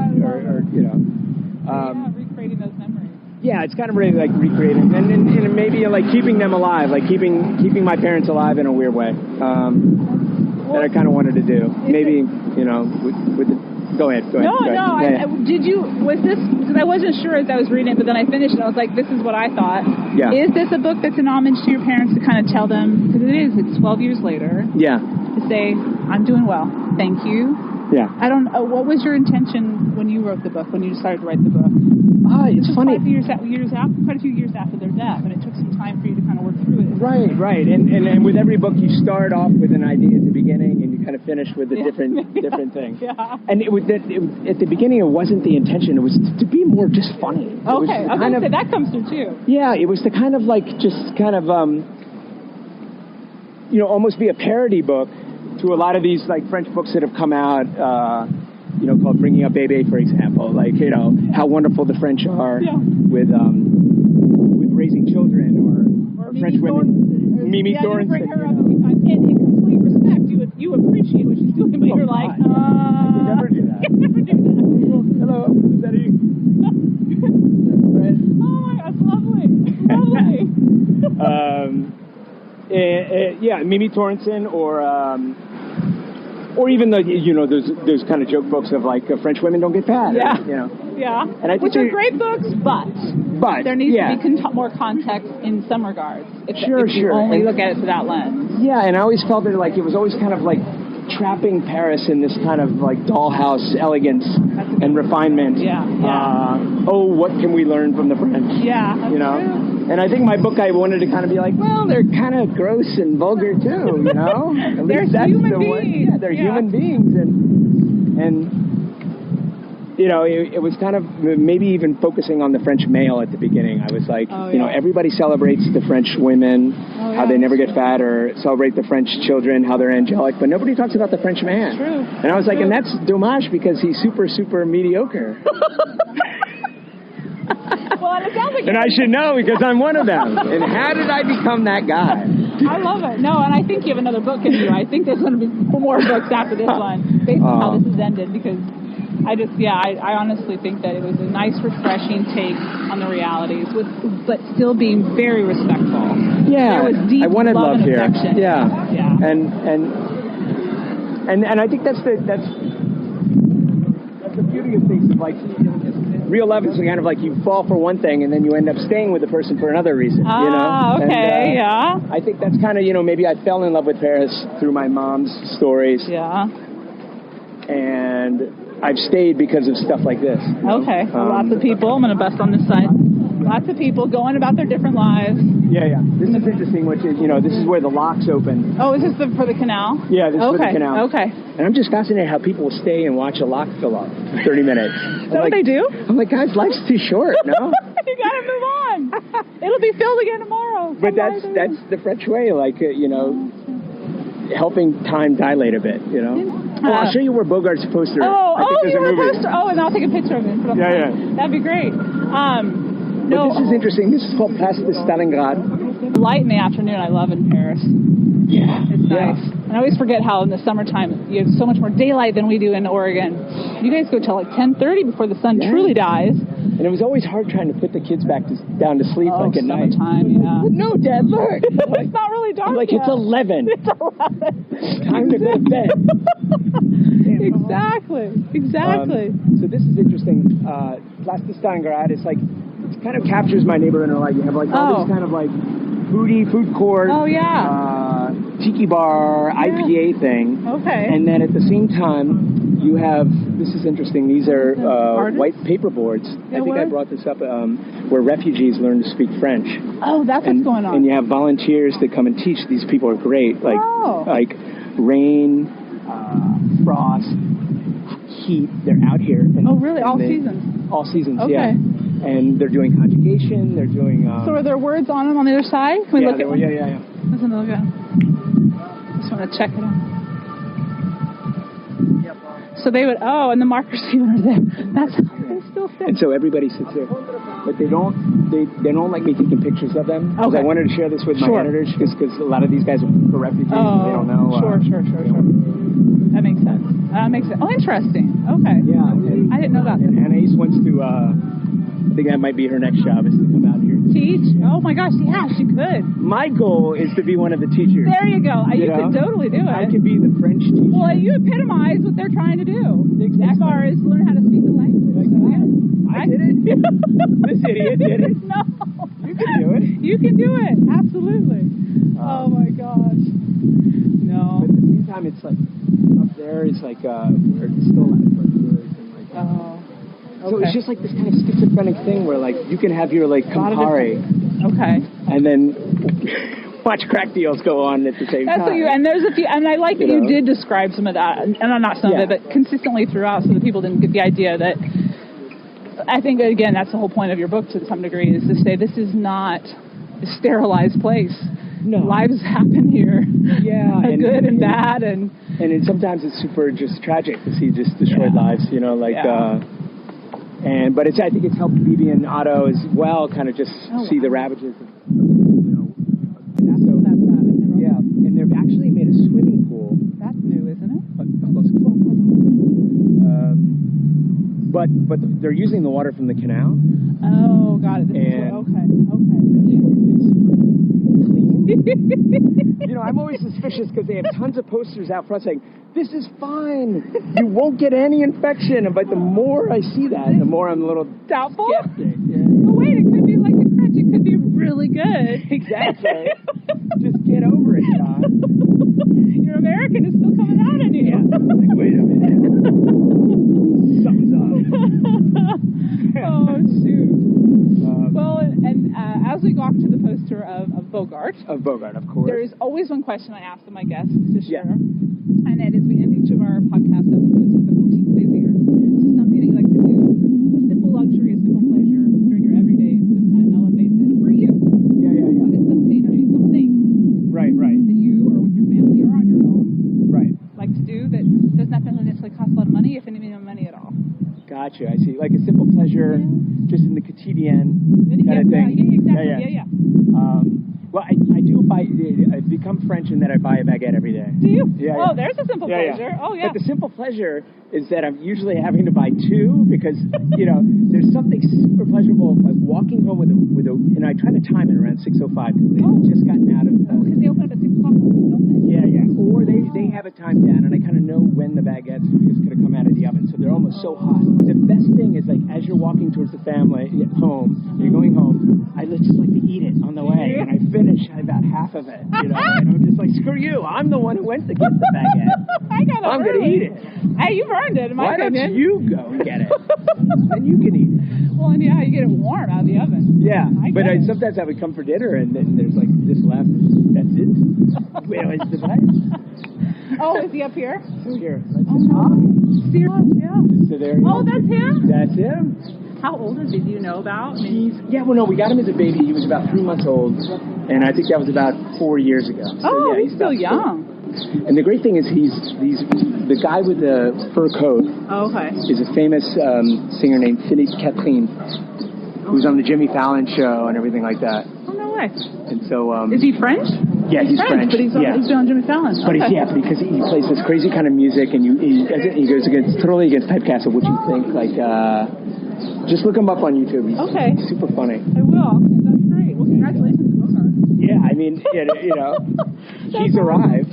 recreating those memories. Yeah, it's kind of really like recreating, and maybe like keeping them alive, like keeping my parents alive in a weird way. That I kind of wanted to do. Maybe with the. Go ahead. No. Did you? Was this? Because I wasn't sure as I was reading it, but then I finished and I was like, "This is what I thought." Yeah. Is this a book that's an homage to your parents to kind of tell them? Because it's 12 years later. Yeah. To say, "I'm doing well. Thank you." Yeah. I don't. What was your intention when you wrote the book? When you decided to write the book? It's funny. Quite a few years after their death, and it took some time for you to kind of work through it. Right. And with every book, you start off with an idea at the beginning, and you kind of finish with a different thing. Yeah. And at the beginning, it wasn't the intention. It was to be more just funny. Okay, I was going to say that comes through too. Yeah, it was to kind of like almost be a parody book to a lot of these like French books that have come out. Called Bringing Up Bébé, for example, like, how wonderful the French are with raising children, or French women. Mimi Thornton. Bring her up in complete respect. You appreciate what she's doing, but you're like, I could never do that. Hello, is that you? Oh my God, that's lovely. Mimi Thornton, or even those kind of joke books of like French women don't get fat. Yeah. And I think which are great books, but there needs to be more context in some regards. If you only look at it through that lens. Yeah, and I always felt that like it was always kind of like trapping Paris in this kind of like dollhouse elegance and refinement. What can we learn from the French? Yeah, that's true. And I think my book, I wanted to kind of be like, well, they're kind of gross and vulgar too, At they're least that's human the beings. Yeah, they're human beings, and it was kind of maybe even focusing on the French male at the beginning. I was like, everybody celebrates the French women, how they never get fat, or celebrate the French children, how they're angelic, but nobody talks about the French man. True. And I was like, and that's dommage because he's super, super mediocre. Well, and it sounds like... And I should know because I'm one of them. And how did I become that guy? I love it. No, and I think you have another book in you. I think there's going to be more books after this one, based on how this has ended, because I honestly think that it was a nice, refreshing take on the realities, but still being very respectful. Yeah, there was deep I wanted love and here. affection. Yeah, yeah. And I think that's the beauty of things. Like real love is kind of like you fall for one thing and then you end up staying with the person for another reason. Okay, yeah. I think that's kind of maybe I fell in love with Paris through my mom's stories. Yeah. And I've stayed because of stuff like this. Okay. Lots of people. I'm going to bust on this side. Lots of people going about their different lives. Yeah. This is interesting, which is, this is where the locks open. Oh, is this for the canal? Yeah, this is for the canal. Okay. And I'm just fascinated how people will stay and watch a lock fill up for 30 minutes. Is that what they do? I'm like, guys, life's too short, no? You got to move on. It'll be filled again tomorrow. But that's the French way, helping time dilate a bit, I'll show you where Bogart's poster. You have a poster. Oh, and I'll take a picture of it. Yeah. That'd be great. No, this is interesting. This is called Place de Stalingrad. Light in the afternoon, I love in Paris. Yeah. It's nice. And I always forget how in the summertime you have so much more daylight than we do in Oregon. You guys go till like 10:30 before the sun truly dies. And it was always hard trying to put the kids down to sleep at night. Summertime, yeah. No, Dad, look. It's not really dark. I'm like, yet. it's 11. It's 11. Time to go to bed. Exactly. So this is interesting. Place de Stalingrad is like, it kind of captures my neighborhood. You have like all these kind of like food court. Oh, yeah. Tiki bar, IPA thing. Okay. And then at the same time, you have, this is interesting, these are white paper boards. I think I brought this up, where refugees learn to speak French. Oh, that's what's going on. And you have volunteers that come and teach. These people are great. Like rain, frost, heat, they're out here. Really? All seasons? All seasons, okay. Yeah. And they're doing conjugation, they're doing... so are there words on them on the other side? Can we look at one? Yeah. Let's look at them. Just want to check it out. Yep. So they would, and the marker sealer are there. That's how they still sit. And so everybody sits there. But they don't like me taking pictures of them. Because I wanted to share this with my editors, because a lot of these guys are refugees and they don't know. Sure. That makes sense. Oh, interesting. Okay. Yeah. I didn't know that. And Anais wants to, I think that might be her next job, is to come out here. Teach? Oh my gosh, yeah, she could. My goal is to be one of the teachers. There you go. You could totally do it. I could be the French teacher. Well, you epitomize what they're trying to do. Exactly. As far as learn how to speak the language. I did it. This idiot did it. No. You can do it. You can do it. Absolutely. Oh my gosh. No. But at the same time, it's like, up there is like, there's still a lot of birds and like... So it's just like this kind of schizophrenic thing where like you can have your like Campari, and then watch crack deals go on at the same time. What and there's a few, and I like that you did describe some of that, and not some of it, but consistently throughout, so that people didn't get the idea that. I think again that's the whole point of your book to some degree, is to say this is not a sterilized place. No, lives happen here. Yeah, and good and bad, and sometimes it's super just tragic to see just destroyed lives. But I think it's helped Bibi and Otto as well, kind of just see the ravages of, and they've actually made a swimming pool. That's new, isn't it? But they're using the water from the canal. Oh, got it. Okay. It's super clean. I'm always suspicious because they have tons of posters out front saying, "This is fine. You won't get any infection." But the more I see that, the more I'm a little doubtful. Skeptic. Oh wait, it could be like the crutch. It could be really good. Exactly. Just get over it, Don. Your American is still coming out in you. Yeah. Like, wait a minute. Something's up. Oh shoot. And as we walk to the poster of Bogart. Of Bogart, of course. There is always one question I ask of my guests to share. And that is, we end each of our podcast episodes with a boutique plaisir. So something that you like to do, a simple luxury, a simple pleasure during your everyday, just kind of elevates it for you. Yeah. What is something or some things that you or with your family or on your own like to do that doesn't have to necessarily cost a lot of money, if any money at all? Gotcha. I see. Like a simple pleasure, just in the quotidian kind of thing. Yeah, exactly. Yeah. Well, I do I've become French in that I buy a baguette every day. Do you? Yeah. Oh, there's a simple pleasure. Oh, yeah. But the simple pleasure is that I'm usually having to buy two because, there's something super pleasurable like walking home with a, and I try to time it around 6:05 because they've just gotten out of. Because they open up at 6 o'clock, don't they? Yeah. Or they have it timed down, and I kind of know when the baguettes are just going to come out of the oven, so they're almost so hot. The best thing is like as you're walking towards the family home, you're going home. I just like to eat it on the way, and I finish about half of it. And I'm just like, screw you! I'm the one who went to get the baguette. I'm going to eat it. Hey, you've earned it. Why don't you go and get it? Then you can eat it. Well, and you get it warm out of the oven. Yeah, but sometimes I would come for dinner, and then there's like this left. That's it. Wait, is the what? Oh, is he up here? So here. Serious? Yeah. So there he is. That's him? That's him. How old is he? Do you know about? We got him as a baby. He was about 3 months old, and I think that was about 4 years ago. So, he's still young. And the great thing is he's the guy with the fur coat. Oh, okay. Is a famous singer named Philippe Catherine, who's on the Jimmy Fallon show and everything like that. Oh, no way. And so... is he French? Yeah, he's French. But he's been on Jimmy Fallon. But because he plays this crazy kind of music, and he goes totally against typecast of what you think. Like, just look him up on YouTube. He's super funny. I will. That's great. Well, congratulations to Bogart. Yeah, I mean, he's arrived.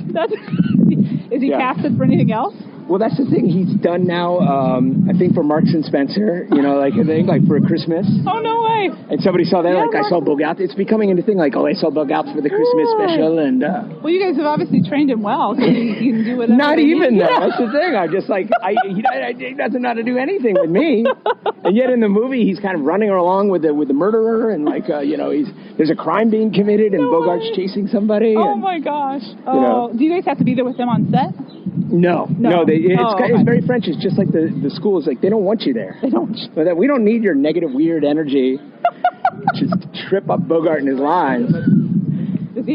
Is he casted for anything else? Well, that's the thing. He's done now, I think, for Marks and Spencer, like for Christmas. Oh, no way. And somebody saw that, I saw Bogart. It's becoming a thing, like, I saw Bogart for the Christmas special. And well, you guys have obviously trained him well, because he can do whatever. Not even, though. That's the thing. I'm just like, he doesn't know how to do anything with me. And yet in the movie, he's kind of running along with the murderer, and, there's a crime being committed, and Bogart's chasing somebody. Oh, my gosh. Oh, do you guys have to be there with them on set? No. It's very French. It's just like the schools. Like, they don't want you there. They don't. But we don't need your negative, weird energy just to trip up Bogart and his lines.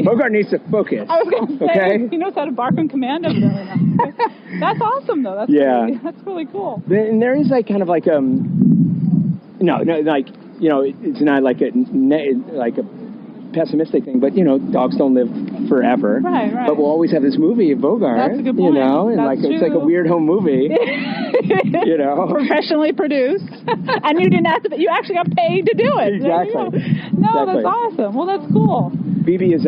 Bogart needs to focus. I was going to say, he knows how to bark on command over there. That's awesome, though. That's really cool. And there is it's not like a pessimistic thing, but dogs don't live forever. Right. But we'll always have this movie of Bogart. That's a good point. It's like a weird home movie. Professionally produced, and you didn't have to. You actually got paid to do it. Exactly. No, that's awesome. Well, that's cool. Bibi is.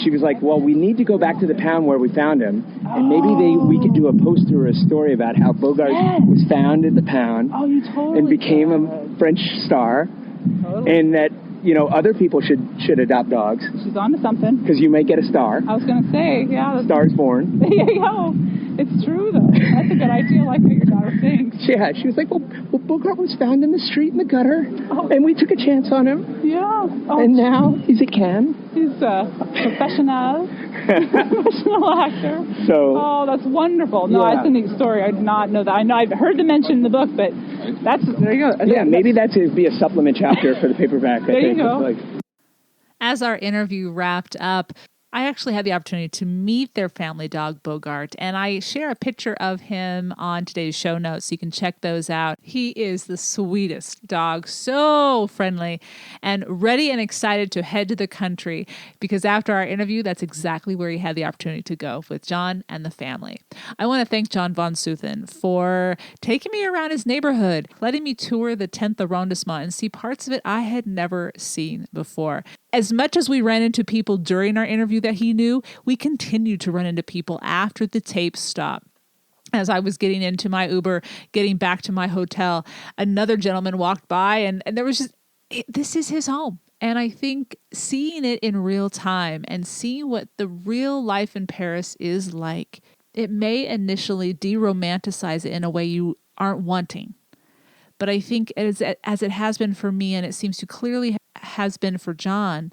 She was like, well, we need to go back to the pound where we found him, and maybe we could do a poster or a story about how Bogart was found at the pound. Oh, you totally and became a French star, and that. Other people should adopt dogs. She's on to something. Because you may get a star. I was going to say, Star is born. There you go. It's true, though. That's a good idea, like what your daughter thinks. Yeah, she was like, well, Bogart was found in the street in the gutter, and we took a chance on him. Yeah. Oh, and now he's a can. He's a professional actor. So. That's wonderful. No, that's a neat story. I did not know that. I know I've heard the mention in the book, but there you go. Yeah, maybe that's to be a supplement chapter for the paperback. There you go. As our interview wrapped up, I actually had the opportunity to meet their family dog, Bogart, and I share a picture of him on today's show notes, so you can check those out. He is the sweetest dog, so friendly, and ready and excited to head to the country, because after our interview, that's exactly where he had the opportunity to go with John and the family. I want to thank John von Sothen for taking me around his neighborhood, letting me tour the 10th arrondissement and see parts of it I had never seen before. As much as we ran into people during our interview that he knew, we continued to run into people after the tape stopped. As I was getting into my Uber, getting back to my hotel, another gentleman walked by, and there was just, this is his home. And I think seeing it in real time and seeing what the real life in Paris is like, it may initially de-romanticize it in a way you aren't wanting. But I think as it has been for me, and it seems to clearly has been for John,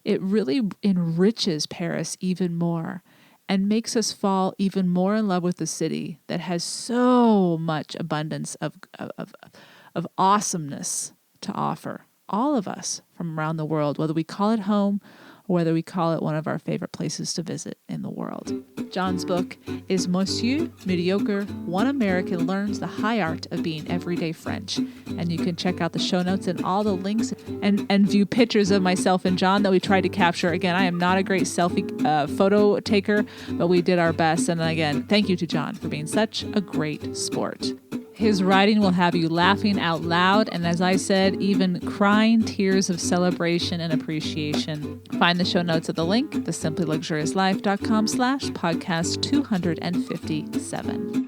it really enriches Paris even more and makes us fall even more in love with the city that has so much abundance of awesomeness to offer. All of us from around the world, whether we call it home or whether we call it one of our favorite places to visit in the world. John's book is Monsieur, Mediocre, One American Learns the High Art of Being Everyday French. And you can check out the show notes and all the links and view pictures of myself and John that we tried to capture. Again, I am not a great selfie photo taker, but we did our best. And again, thank you to John for being such a great sport. His writing will have you laughing out loud, and as I said, even crying tears of celebration and appreciation. Find the show notes at the link, thesimplyluxuriouslife.com/podcast 257.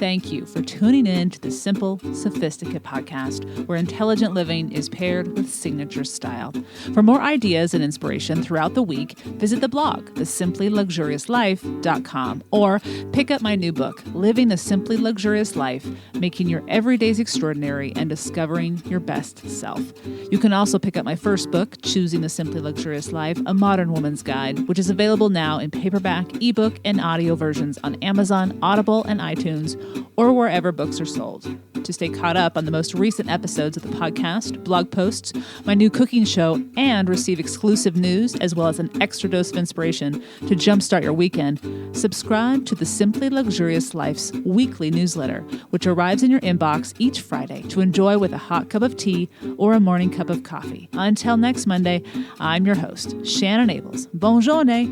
Thank you for tuning in to the Simple Sophisticate podcast, where intelligent living is paired with signature style. For more ideas and inspiration throughout the week, visit the blog, thesimplyluxuriouslife.com, or pick up my new book, Living a Simply Luxurious Life, Making Your Everydays Extraordinary and Discovering Your Best Self. You can also pick up my first book, Choosing the Simply Luxurious Life, A Modern Woman's Guide, which is available now in paperback, ebook, and audio versions on Amazon, Audible, and iTunes, or wherever books are sold. To stay caught up on the most recent episodes of the podcast, blog posts, my new cooking show, and receive exclusive news as well as an extra dose of inspiration to jumpstart your weekend, subscribe to the Simply Luxurious Life's weekly newsletter, which arrives in your inbox each Friday to enjoy with a hot cup of tea or a morning cup of coffee. Until next Monday, I'm your host, Shannon Abels. Bonne journée!